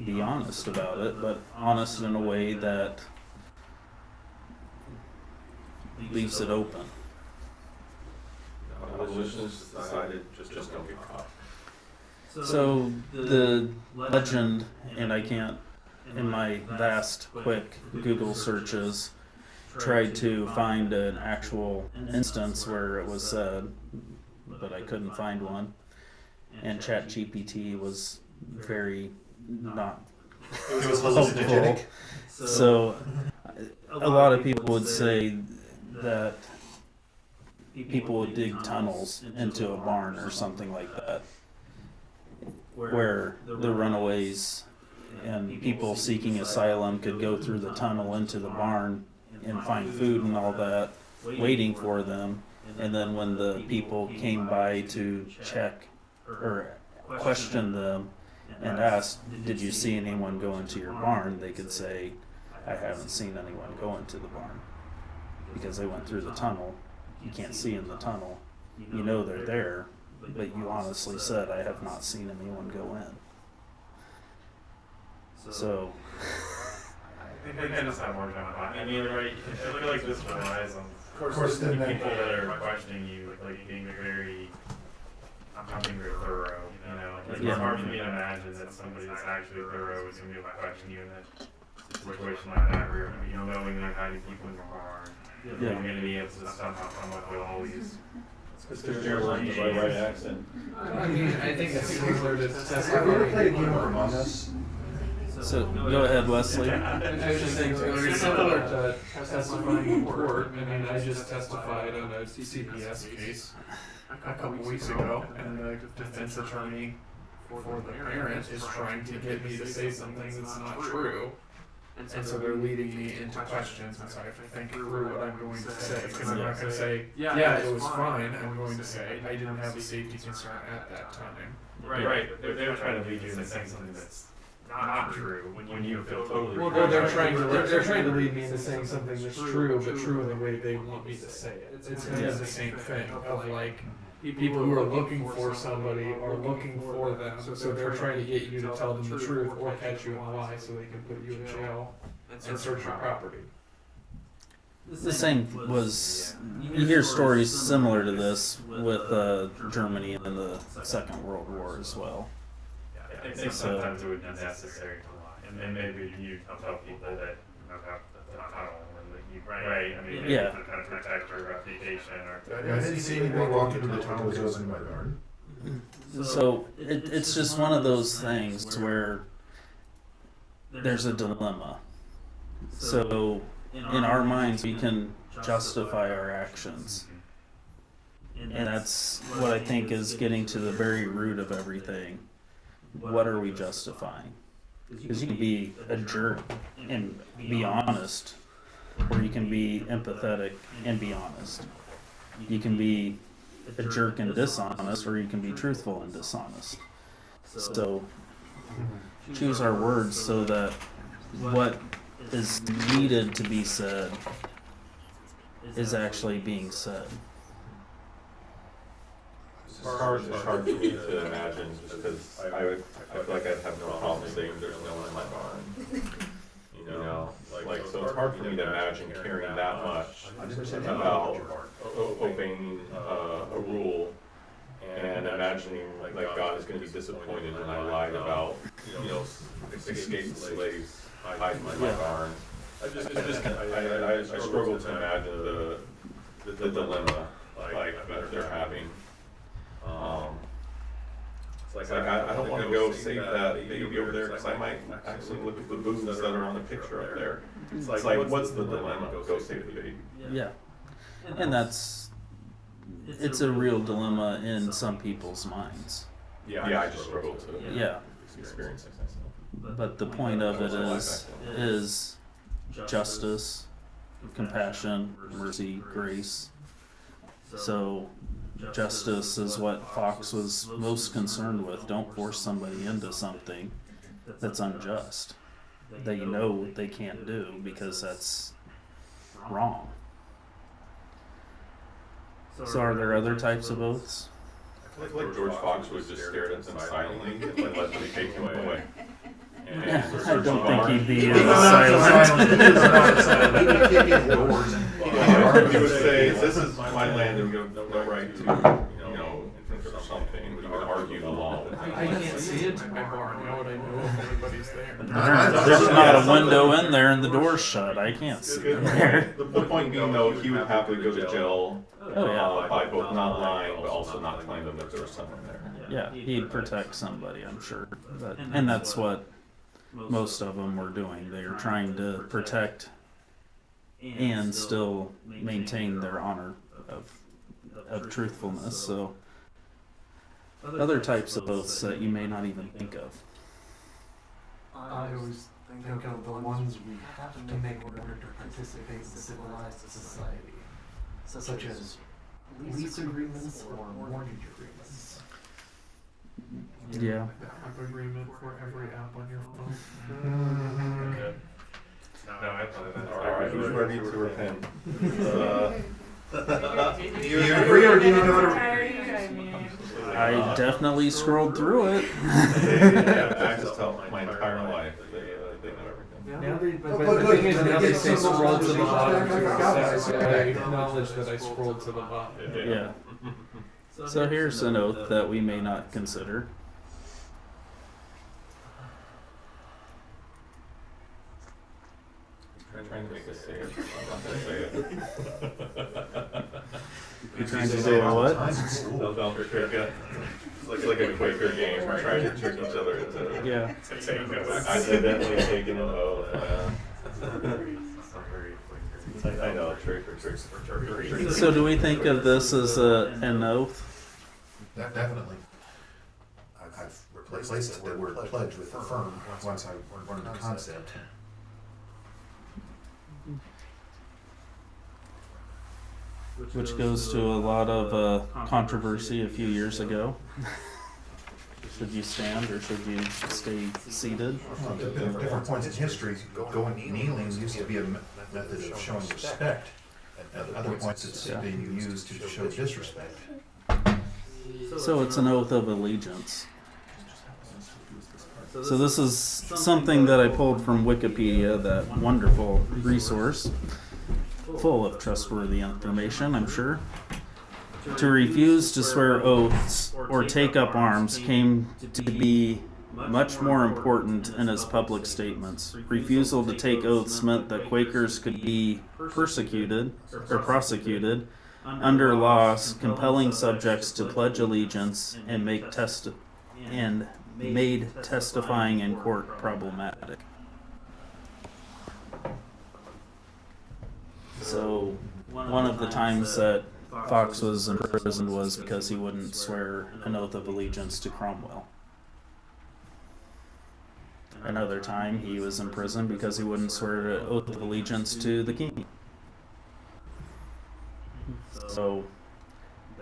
Be honest about it, but honest in a way that leaves it open. Abolitionists decided just don't get caught. So the legend, and I can't, in my vast, quick Google searches, tried to find an actual instance where it was said, but I couldn't find one. and ChatGPT was very not It was hallucinogenic. So a lot of people would say that people would dig tunnels into a barn or something like that, where the runaways and people seeking asylum could go through the tunnel into the barn and find food and all that, waiting for them. And then when the people came by to check or question them and asked, "Did you see anyone go into your barn?" they could say, "I haven't seen anyone go into the barn," because they went through the tunnel. You can't see in the tunnel. You know they're there, but you honestly said, "I have not seen anyone go in." So I think I just have more time. I mean, right, I feel like this relies on, Of course, then people that are questioning you, like being very, I'm being very thorough, you know? Like, Yeah. it's hard for me to imagine that somebody that's actually thorough is going to be able to question you in a situation like that, where you know, knowing there are hiding people in your barn, Yeah. you're going to be able to somehow come up with all these. Because you're learning the right accent. I mean, I think it's similar to Have you ever played a game of Among Us? So go ahead, Wesley. I was just saying, it's similar to testifying in court. I mean, I just testified on a CPS case a couple weeks ago, and the defense attorney for the parent is trying to get me to say something that's not true. And so they're leading me into questions, and so I have to think through what I'm going to say, because I'm not going to say, yeah, it was fine. I'm going to say, I didn't have a safety concern at that time. Right, but they're trying to lead you into saying something that's not true when you feel totally. Well, they're trying to lead me into saying something that's true, but true in the way they want me to say it. It's kind of the same thing of like people who are looking for somebody are looking for them, so they're trying to get you to tell them the truth or catch you in a lie so they can put you in jail and search your property. The same was, you hear stories similar to this with Germany in the Second World War as well. I think sometimes it would be necessary to lie, and maybe you tell people that you know have the tunnel and that you right. I mean, Yeah. to kind of protect your reputation or. I didn't see anybody walk into the tunnel that goes in my garden. So it's just one of those things where there's a dilemma. So in our minds, we can justify our actions. And that's what I think is getting to the very root of everything. What are we justifying? Because you can be a jerk and be honest, or you can be empathetic and be honest. You can be a jerk and dishonest, or you can be truthful and dishonest. So choose our words so that what is needed to be said is actually being said. It's hard for me to imagine, just because I feel like I'd have no problem saying there's no one in my barn. You know, like so it's hard for me to imagine caring that much about obeying a rule and imagining like God is going to be disappointed when I lied about escaped slaves hiding in my barn. I struggle to imagine the dilemma like that they're having. It's like I don't want to go save that baby over there because I might actually look at the boobs that are on the picture up there. It's like what's the dilemma? Go save the baby. Yeah. And it's a real dilemma in some people's minds. Yeah, I just struggle to Yeah. experience it myself. But the point of it is justice, compassion, mercy, grace. So justice is what Fox was most concerned with. Don't force somebody into something that's unjust, that you know they can't do because that's wrong. So are there other types of oaths? I feel like George Fox was just stared at them silently and let them take him away. I don't think he'd be silent. He would kick in doors and He would say, "This is my land, and you have no right to, or something." We would argue the law. I can't see into my barn. How would I know if anybody's there? There's not a window in there and the door's shut. I can't see in there. The point being, though, he would happily go to jail Oh, yeah. by both not lying but also not telling them that there was someone there. Yeah, he'd protect somebody, I'm sure. And that's what most of them were doing. They were trying to protect and still maintain their honor of truthfulness. So other types of oaths that you may not even think of. I always think of the ones we have to make in order to participate in civilized society, such as lease agreements or mortgage agreements. Yeah. App agreement for every app on your phone. No, I thought that. Alright, who's ready to repent? Do you agree or do you know I definitely scrolled through it. Access to my entire life, they know everything. Now they, but Oh, the good. thing is, now they say scroll to the bottom too, Yeah. so I acknowledge that I scrolled to the bottom. Yeah. So here's an oath that we may not consider. I'm trying to make us say it. I'm not gonna say it. You're trying to say what? Don't trick it. It's like a Quaker game. We're trying to trick each other into Yeah. saying it. Accidentally taking an oath. I know, trick or tricks for trickery. So do we think of this as an oath? Definitely. I've replaced the word pledge with affirm once I learned the concept. Which goes to a lot of controversy a few years ago. Should you stand or should you stay seated? Well, different points in history, kneeling used to be a method of showing respect. At other points, it's being used to show disrespect. So it's an oath of allegiance. So this is something that I pulled from Wikipedia, that wonderful resource, full of trustworthy information, I'm sure. To refuse to swear oaths or take up arms came to be much more important in his public statements. Refusal to take oaths meant that Quakers could be persecuted or prosecuted under laws compelling subjects to pledge allegiance and made testifying in court problematic. So one of the times that Fox was imprisoned was because he wouldn't swear an oath of allegiance to Cromwell. Another time he was in prison because he wouldn't swear an oath of allegiance to the king. So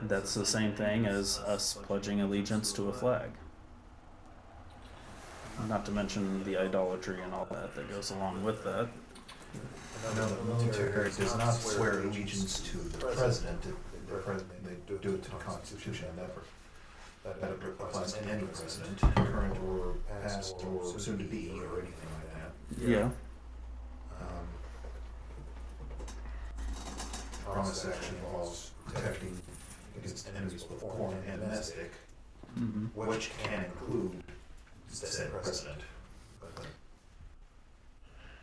that's the same thing as us pledging allegiance to a flag. Not to mention the idolatry and all that goes along with that. No, the military does not swear allegiance to the president. They do it to the Constitution, and that applies to any president, current or past or soon to be, or anything like that. Yeah. Promise actually involves protecting against enemies, both foreign and domestic, which can include said president.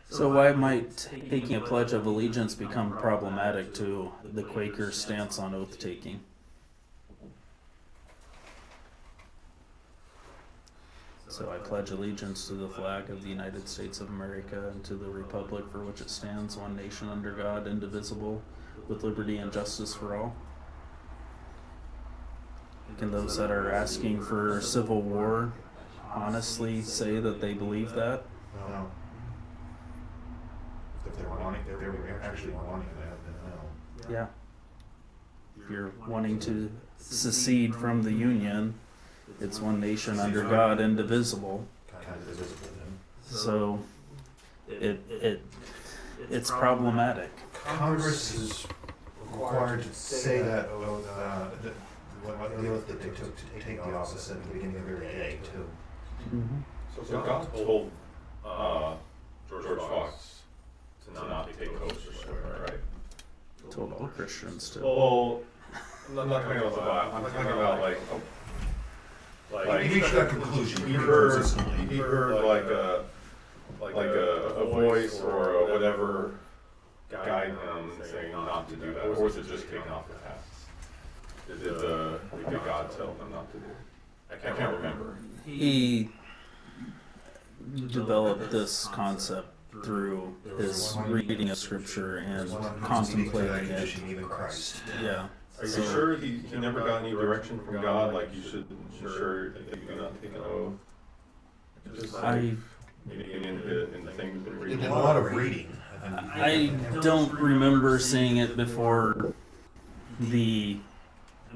So why might taking a pledge of allegiance become problematic to the Quaker stance on oath taking? So I pledge allegiance to the flag of the United States of America and to the republic for which it stands, one nation under God, indivisible, with liberty and justice for all. Can those that are asking for civil war honestly say that they believe that? No. If they were actually wanting that, then no. Yeah. If you're wanting to secede from the Union, it's one nation under God, indivisible. Kind of divisible then. So it's problematic. Congress is required to say that oath, the oath that they took to take the office at the beginning of every day, too. So God told George Fox to not take oaths or swear, right? Told all Christians to. Well, I'm not talking about the Bible. I'm talking about like He reached that conclusion. he heard like a voice or a whatever guide him saying not to do that, or was it just taken off the pass? Did God tell him not to do it? I can't remember. He developed this concept through his reading of scripture and contemplating it. Even Christ. Yeah. Are you sure he never got any direction from God? Like you should ensure that you do not take an oath. Just I maybe in the thing you've been He reading. did a lot of reading. I don't remember seeing it before the.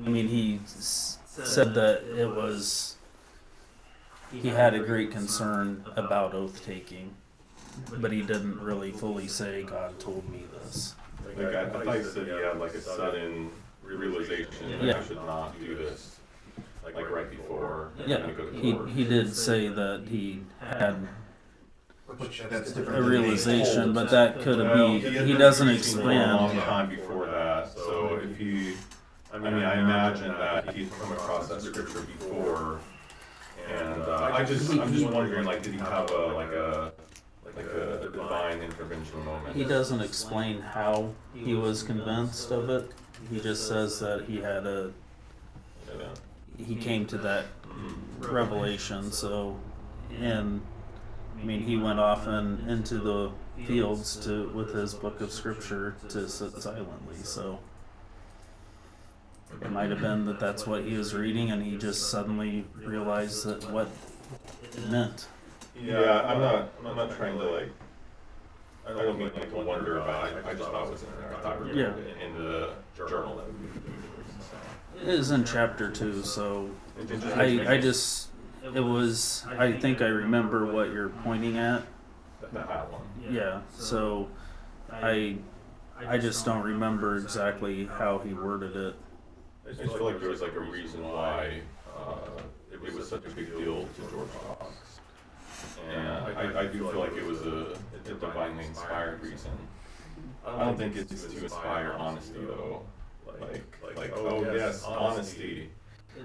I mean, he said that it was. He had a great concern about oath taking, but he didn't really fully say, God told me this. Like I thought you said he had like a sudden realization that Yeah. I should not do this. Like right before. Yeah, I'm gonna go to he, court. he did say that he had Which that's different a than being realization, told. but that could Well, be, had he been doesn't preaching for a long expand. time before that, so if he, I imagine that he'd come across that scripture before, and I'm just wondering, like, did he have a divine intervention moment? He doesn't explain how he was convinced of it. He just says that he had Yeah. he came to that revelation. So, and I mean, he went off and into the fields with his book of scripture to sit silently. So it might have been that that's what he was reading, and he just suddenly realized that what it meant. Yeah, I'm not trying to like, I don't mean like to wonder about it, I just thought it was in there, I thought we were Yeah. in the journal that we do. It is in chapter 2, so I think I remember what you're pointing at. That one. Yeah, so I just don't remember exactly how he worded it. I just feel like there was like a reason why it was such a big deal to George Fox. And I do feel like it was a divinely inspired reason. I don't think it's to inspire honesty though. Like oh yes, honesty.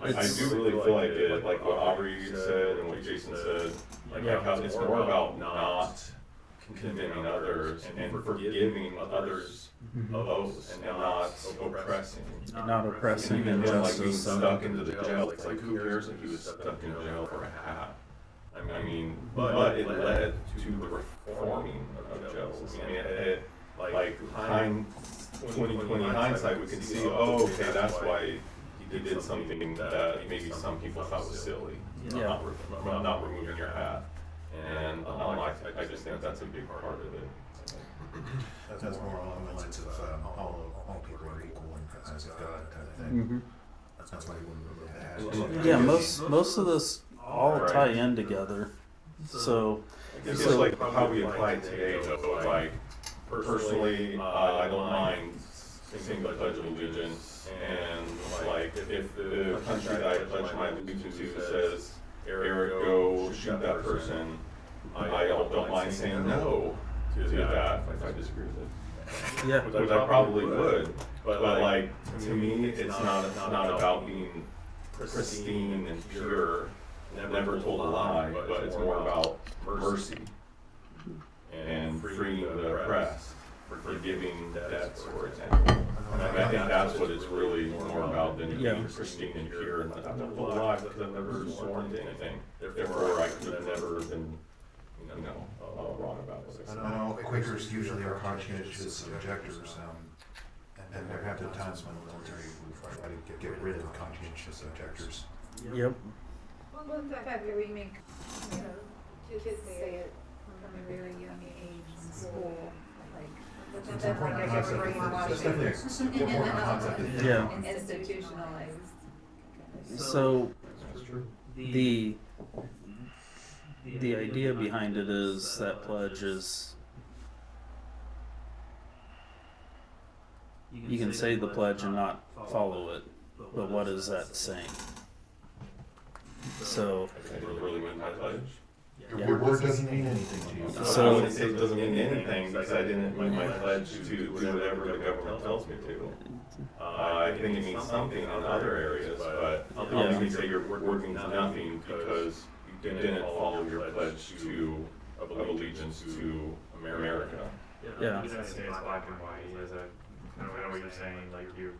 I do really feel like it, like what Aubrey said and what Jason said, like how it's more about not condemning others and forgiving others of oaths and not oppressing. Not oppressing And even like being injustice. stuck into the jail, it's like who cares if he was stuck in jail for a hat? I mean, but it led to the reforming of jails. I mean, it like 2020 hindsight, we can see, oh, okay, that's why he did something that maybe some people thought was silly. Yeah. Not removing your hat. And I just think that's a big part of it. That's more along the lines of all people are equal in the eyes of God kind of thing. That's why he wouldn't remove the hat. Yeah, most of this all tie in together. So It's just like how we apply it today, though. Like, personally, I don't mind singing the Pledge of Allegiance, and like, if the country that I pledge my allegiance to says, Eric, go shoot that person, I don't mind saying no to that if I disagree with it. yeah, Which I probably would, but like, to me, it's not about being pristine and pure, never told a lie, but it's more about mercy and freeing the oppressed, forgiving debts, for example. And I think that's what it's really more about than being pristine and pure and not told a lie, because I've never sworn to anything. Therefore, I could have never been, wrong about what I said. I know Quakers usually are conscientious objectors, and there have been times when the military would try to get rid of conscientious objectors. yep. Well, the fact that we make, kids say it from a very young age in school, like, that's definitely like a That's brainwashing. definitely a important concept. Yeah. Institutionalized. So the idea behind it is that pledge is you can say the pledge and not follow it, but what is that saying? So I didn't really mean my pledge. Your word doesn't mean anything to you. So I wouldn't say it doesn't mean anything because I didn't mean my pledge to do whatever the government tells me to. I think it means something in other areas, but I'll maybe say your word means nothing because you didn't follow your pledge of allegiance to America. yeah, You know, say it's black and white, is it, kind of what you're saying, like you,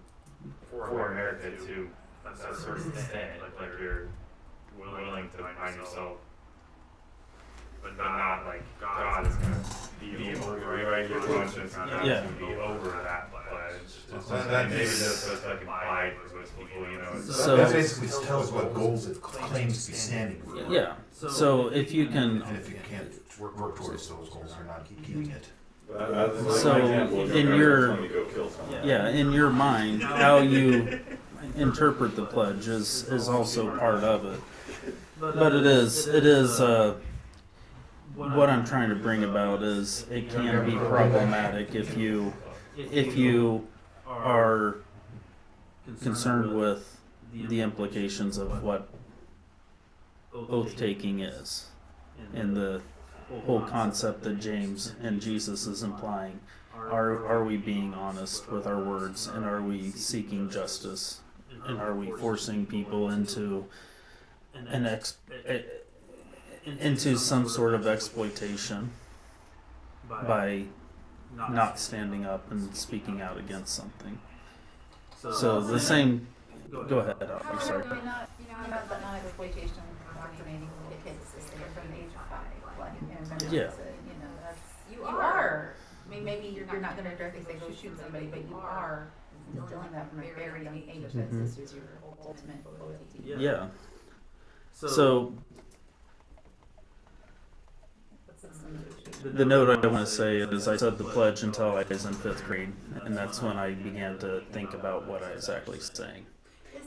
for America to, that's sort of instead, like you're willing to find yourself, but not like God is going to be over, right? Your conscience is going to be over that pledge. And maybe that's like implied for most people, you know. So that basically tells what goals it claims to be standing for. yeah. So if you can, And if you can't work towards those goals, you're not keeping it. So, in your- in your mind, how you interpret the pledge is also part of it. But it is what I'm trying to bring about is it can be problematic if you are concerned with the implications of what oath taking is and the whole concept that James and Jesus is implying. Are we being honest with our words, and are we seeking justice, and are we forcing people into into some sort of exploitation by not standing up and speaking out against something? So the same. Go ahead. I'm sorry. Not exploitation, indoctrinating the kids to stay from the age of 5. Like, Yeah. You are. Maybe you're not going to directly say go shoot somebody, but you are instilling that from a very young age. Mhm. This is your ultimate loyalty. Yeah. So the note I want to say is I said the pledge until I was in 5th grade, and that's when I began to think about what I was actually saying.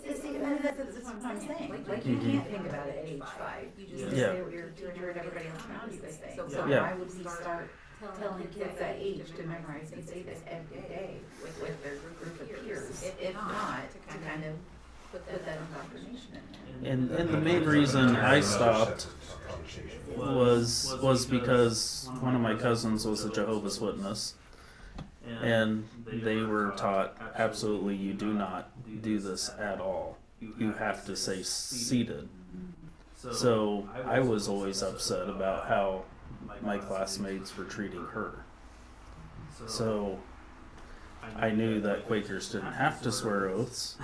That's what I'm saying. Like you can't think about it at age 5. You just Yeah. say what your teacher and everybody else around you is saying. So Yeah. why would we start telling kids that age to memorize and say this every day with their group of peers? If not, to kind of put that indoctrination in there. And the main reason I stopped was because one of my cousins was a Jehovah's Witness, and they were taught absolutely you do not do this at all. You have to say seated. So I was always upset about how my classmates were treating her. So I knew that Quakers didn't have to swear oaths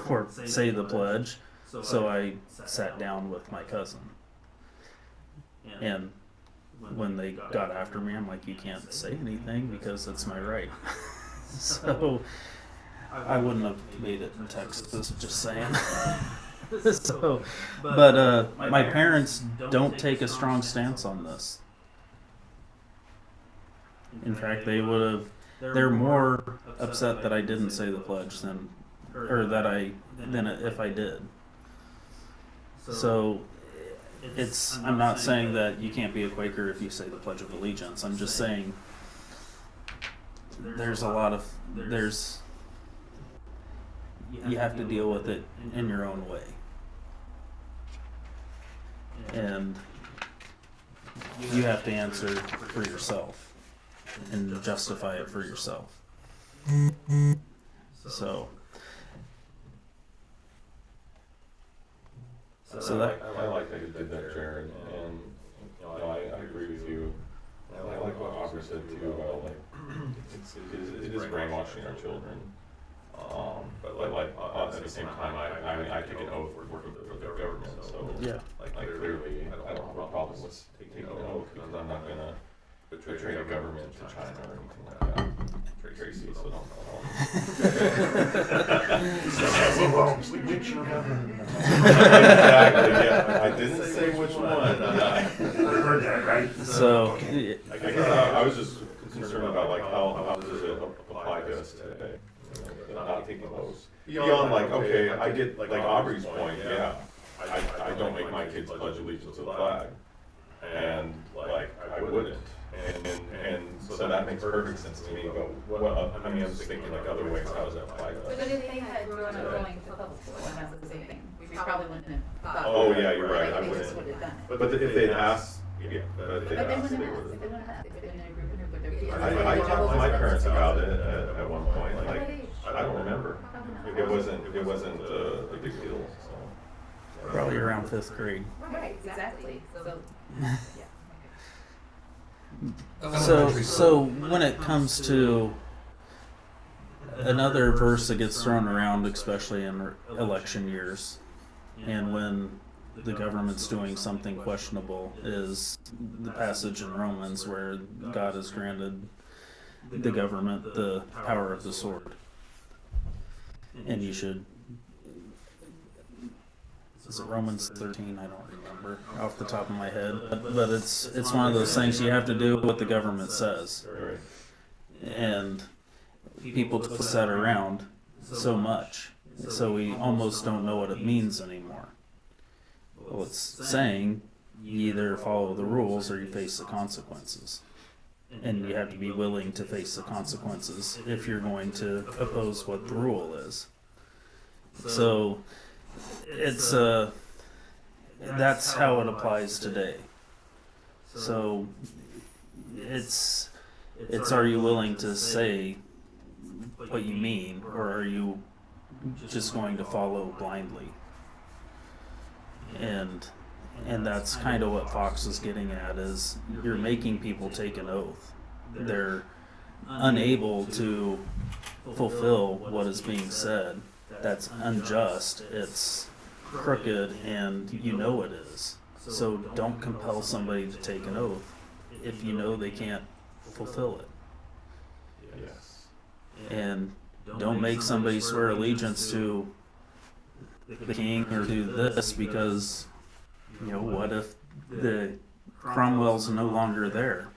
or say the pledge, so I sat down with my cousin. And when they got after me, I'm like, you can't say anything because it's my right. So I wouldn't have made it in Texas, just saying. So, but my parents don't take a strong stance on this. In fact, they're more upset that I didn't say the pledge than if I did. So I'm not saying that you can't be a Quaker if you say the Pledge of Allegiance. I'm just saying you have to deal with it in your own way. And you have to answer for yourself and justify it for yourself. So that I like that you did that, Jared, and I agree with you. I like what Aubrey said too about it is brainwashing our children. But at the same time, I take an oath working for the government, so yeah. Clearly I don't have a problem with taking an oath because I'm not gonna betray the government to China or anything like that. Tracy, so don't. Exactly, yeah. I didn't say which one. I heard that, right? So I guess I was just concerned about how does it apply to us today? Not taking oaths. Beyond okay, I get Aubrey's point, yeah. I don't make my kids pledge allegiance to the flag. And I wouldn't. And so that makes perfect sense to me, but I'm just thinking other ways, how does that apply to But us? if they had grown up going to public school and that's the same thing, we probably wouldn't have thought. Oh, yeah, you're right, I They just wouldn't. would have done it. But if they'd asked, yeah, but if But they'd they asked, wouldn't they have, would they wouldn't have, they've been in a group with their kids. I talked to my parents about it at one point, I don't remember. It wasn't a big deal, so. probably around 5th grade. Right, exactly, so, So when it comes to another verse that gets thrown around, especially in election years, and when the government's doing something questionable is the passage in Romans where God has granted the government the power of the sword. And you should, is it Romans 13? I don't remember off the top of my head. But it's one of those things you have to do what the government says. And people twist that around so much, so we almost don't know what it means anymore. Well, it's saying you either follow the rules or you face the consequences. And you have to be willing to face the consequences if you're going to oppose what the rule is. So it's that's how it applies today. So it's are you willing to say what you mean, or are you just going to follow blindly? And that's kind of what Fox is getting at, is you're making people take an oath. They're unable to fulfill what is being said. That's unjust, it's crooked, and you know it is. So don't compel somebody to take an oath if you know they can't fulfill it. Yes. And don't make somebody swear allegiance to the king or do this, because, you know, what if the Cromwell's no longer there?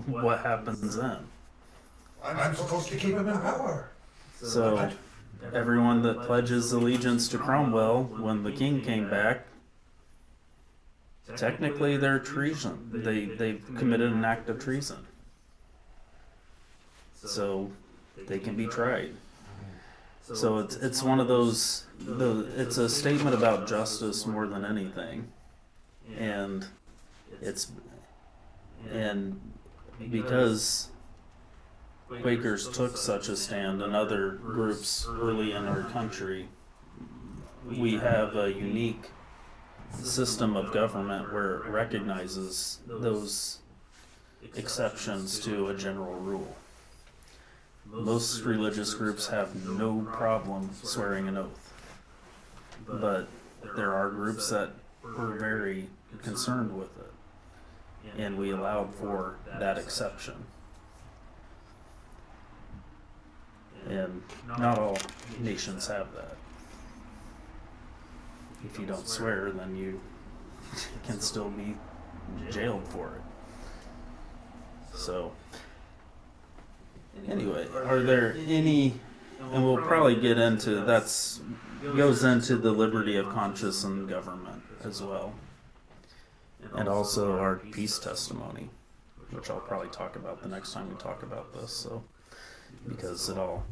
What happens then? I'm supposed to keep him in power. So everyone that pledges allegiance to Cromwell when the king came back, technically they're treason. They've committed an act of treason. So they can be tried. So it's one of those, it's a statement about justice more than anything. And because Quakers took such a stand, and other groups early in our country, we have a unique system of government where it recognizes those exceptions to a general rule. Most religious groups have no problem swearing an oath, but there are groups that were very concerned with it, and we allowed for that exception. And not all nations have that. If you don't swear, then you can still be jailed for it. So anyway, are there any, and we'll probably get into, goes into the liberty of conscience and government as well. And also our peace testimony, which I'll probably talk about the next time we talk about this, so, because it all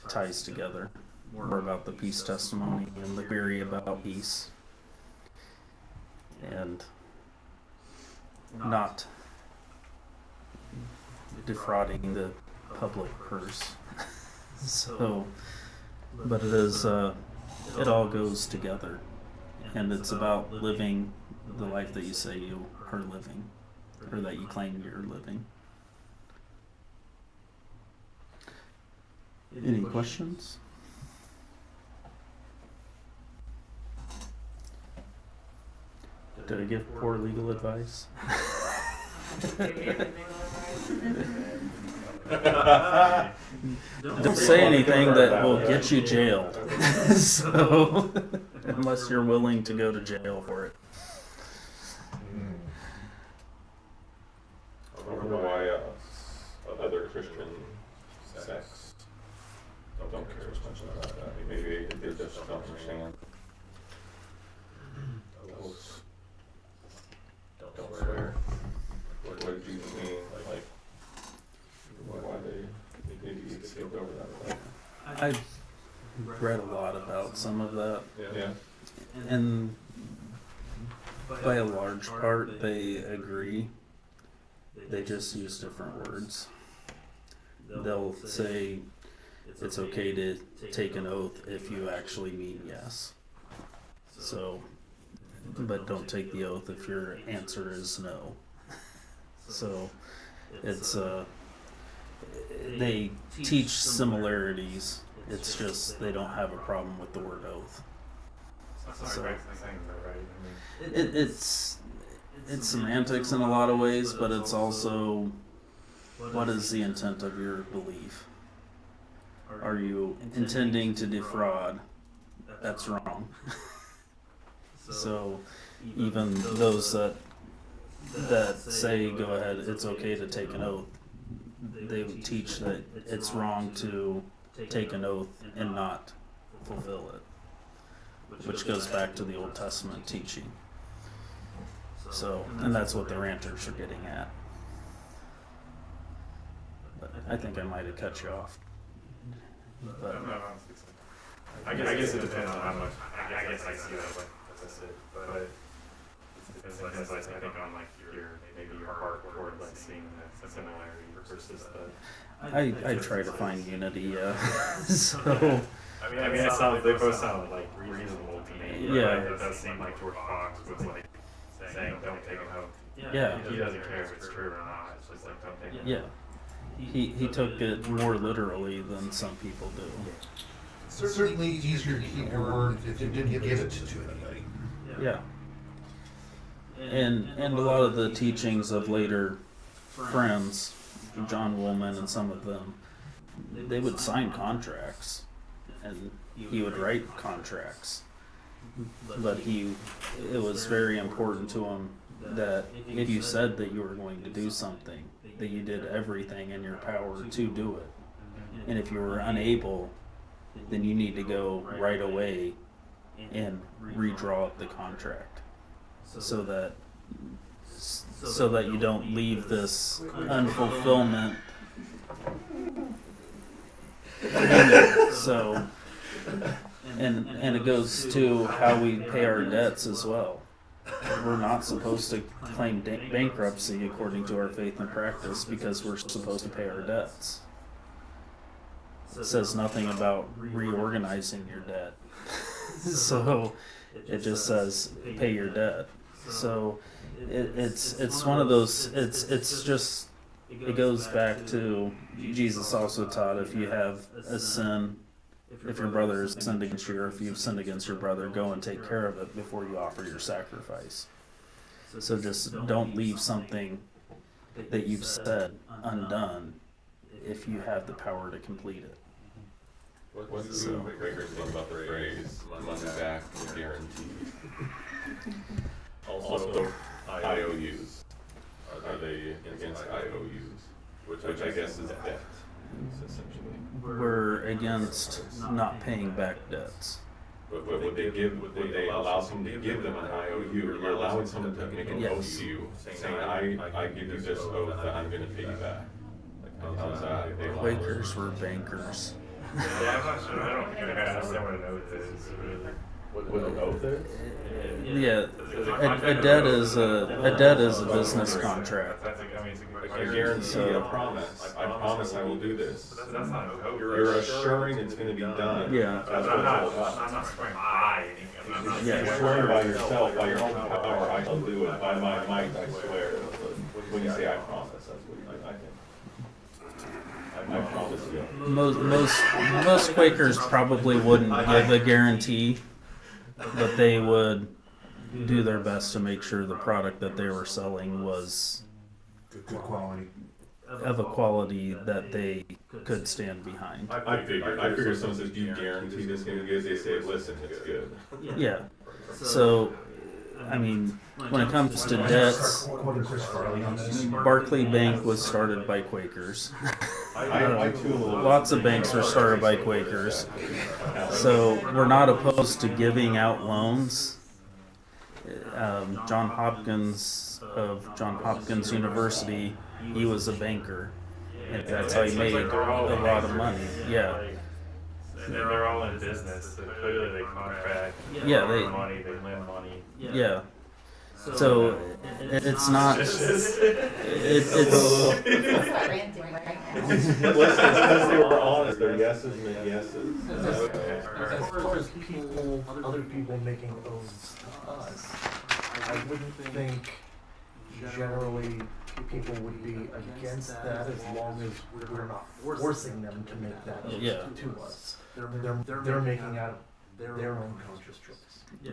ties together. More about the peace testimony and the theory about peace. And not defrauding the public purse. So, but it is, it all goes together. And it's about living the life that you say you are living, or that you claim you're living. Any questions? Did I give poor legal advice? Don't say anything that will get you jailed. So, unless you're willing to go to jail for it. I wonder why other Christian sects don't care as much about that. Maybe they just don't understand. Don't swear. What did Jesus mean? Like, why they maybe skipped over that? I've read a lot about some of that. Yeah. And by a large part, they agree. They just use different words. They'll say it's okay to take an oath if you actually mean yes. So, but don't take the oath if your answer is no. So, it's, they teach similarities. It's just they don't have a problem with the word oath. That's not right thing, though, right? I mean, It's semantics in a lot of ways, but it's also what is the intent of your belief? Are you intending to defraud? That's wrong. So even those that say go ahead, it's okay to take an oath, they would teach that it's wrong to take an oath and not fulfill it, which goes back to the Old Testament teaching. So, and that's what the ranters are getting at. But I think I might have cut you off. But I guess it depends on how much. I guess I see that, that's it. But it's I think on like maybe your heart toward like seeing the similarity versus the. I try to find unity. So I mean, they both sound like reasonable to me. Yeah. It does seem like George Fox was like saying, "Don't take an oath." yeah, He doesn't care if it's true or not. It's just like, don't take an oath. yeah. He took it more literally than some people do. Certainly easier to keep your word if you didn't give it to anybody. Yeah. And a lot of the teachings of later friends, John Woolman and some of them, they would sign contracts, and he would write contracts. But it was very important to him that if you said that you were going to do something, that you did everything in your power to do it. And if you were unable, then you need to go right away and redraw up the contract so that you don't leave this unfulfillment. So, and it goes to how we pay our debts as well. We're not supposed to claim bankruptcy according to our faith and practice because we're supposed to pay our debts. It says nothing about reorganizing your debt. So it just says pay your debt. So it's one of those, it goes back to Jesus also taught if you have a sin, if your brother has sinned against you, or if you've sinned against your brother, go and take care of it before you offer your sacrifice. So just don't leave something that you've said undone if you have the power to complete it. What's the Quakers think about the phrase money back guaranteed? Also, IOUs. Are they against IOUs? Which I guess is debt, essentially. We're against not paying back debts. But would they allow someone to give them an IOU, or you're allowing someone to make an Yes. OU, saying, I give you this oath that I'm gonna pay you back? Like, how's that? They allow- Quakers were bankers. Yeah, I'm not sure. I don't think I understand what an oath is. Really. What an oath is? Yeah, a debt is a business contract. That's I mean, it's a good I guarantee, a promise. I promise I will do this. That's not an oath. You're assuring it's gonna be done. Yeah. That's what it's all about. I'm not swearing by anything. I'm not Yeah. You're swearing by yourself, by your own power, I shall do it, by my might, I swear. When you say I promise, that's what you do, I think. I promise you. Most Quakers probably wouldn't give a guarantee, but they would do their best to make sure the product that they were selling was Good quality. of a quality that they could stand behind. I figure someone says, do you guarantee this is gonna be good? They say, listen, it's good. Yeah. So, I mean, when it comes to debts, Quoting Chris Farley on this. Barclay Bank was started by Quakers. I too will. Lots of banks were started by Quakers. So we're not opposed to giving out loans. John Hopkins of John Hopkins University, he was a banker. And that's how he made a lot of money. Yeah. And they're all in business. So clearly they contract. Yeah, borrow money. They lend money. Yeah. So it's not. It's Ranting right now. Listen, it's because they were honest, their yeses meant yeses. As far as other people making oaths to us, I wouldn't think generally people would be against that as long as we're not forcing them to make that oath Yeah. to us. They're making out their own conscious choice.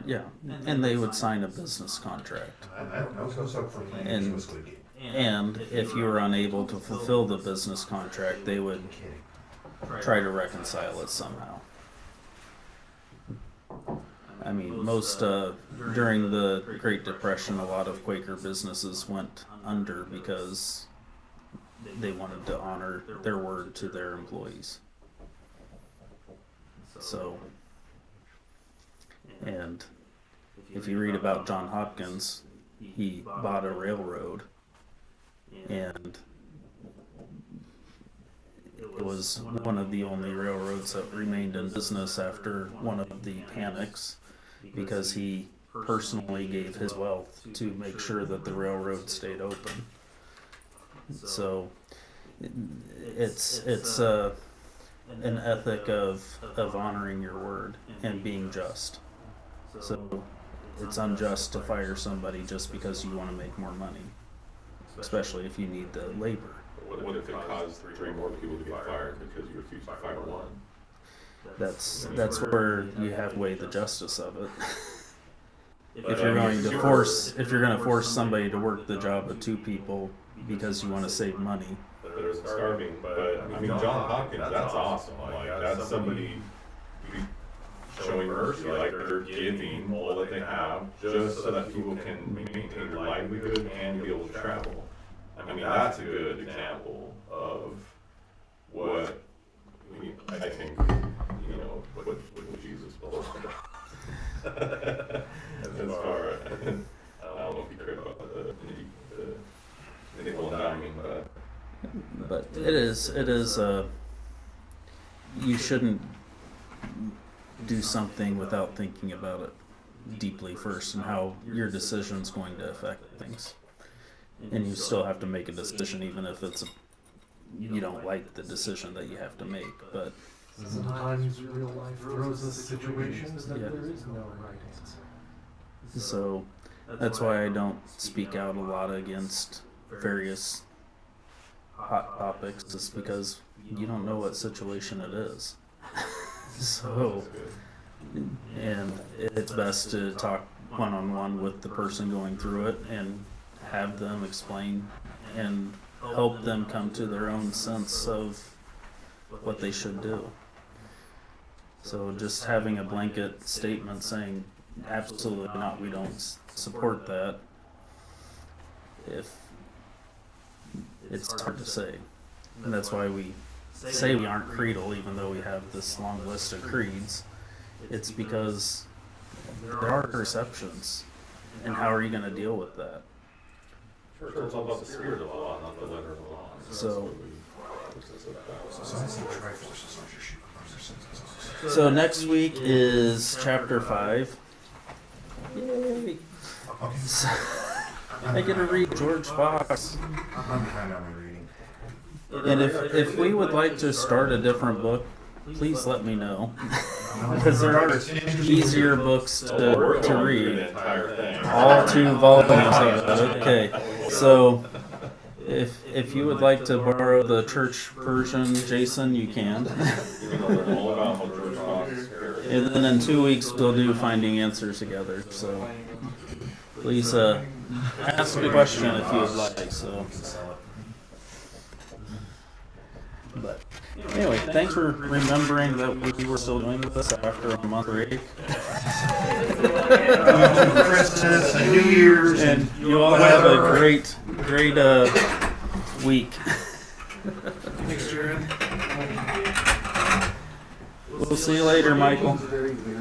Yeah, and they would sign a business contract. I was so for playing And- into a Squid Game. And if you were unable to fulfill the business contract, they would try to reconcile it somehow. I mean, during the Great Depression, a lot of Quaker businesses went under because they wanted to honor their word to their employees. So, and if you read about John Hopkins, he bought a railroad, and it was one of the only railroads that remained in business after one of the panics, because he personally gave his wealth to make sure that the railroad stayed open. So it's an ethic of honoring your word and being just. So it's unjust to fire somebody just because you want to make more money, especially if you need the labor. What if it caused 3 more people to get fired because you refused to fire one? That's where you have to weigh the justice of it. If you're going to force somebody to work the job of 2 people because you want to save money, There's starving, but I mean, John Hopkins, that's awesome. Like, that's somebody showing mercy, like they're giving all that they have just so that people can maintain their livelihood and be able to travel. I mean, that's a good example of what I think, what Jesus was. As far as, I don't know if you care about the nickel and diming, but it is you shouldn't do something without thinking about it deeply first and how your decision's going to affect things. And you still have to make a decision, even if you don't like the decision that you have to make. But Sometimes real life throws us situations that there is no right answer. so that's why I don't speak out a lot against various hot topics, just because you don't know what situation it is. So, and it's best to talk one-on-one with the person going through it and have them explain and help them come to their own sense of what they should do. So just having a blanket statement saying absolutely not, we don't support that, if it's hard to say. And that's why we say we aren't creedal, even though we have this long list of creeds. It's because there are perceptions, and how are you going to deal with that? Sure, it's all about the spirit of the law, not the letter of the law. So next week is chapter 5. Yay! So, I get to read George Fox. I'm kind of reading. And if we would like to start a different book, please let me know. Because there are easier books to read. All 2 volumes of it. Okay. So if you would like to borrow the church version, Jason, you can. And then in 2 weeks we'll do Finding Answers together. So please ask a question if you would like. So. But anyway, thanks for remembering that we were still doing this after a month break. Christmas and New Year's, And you all have a great week. Thanks, Jared. We'll see you later, Michael. Very, very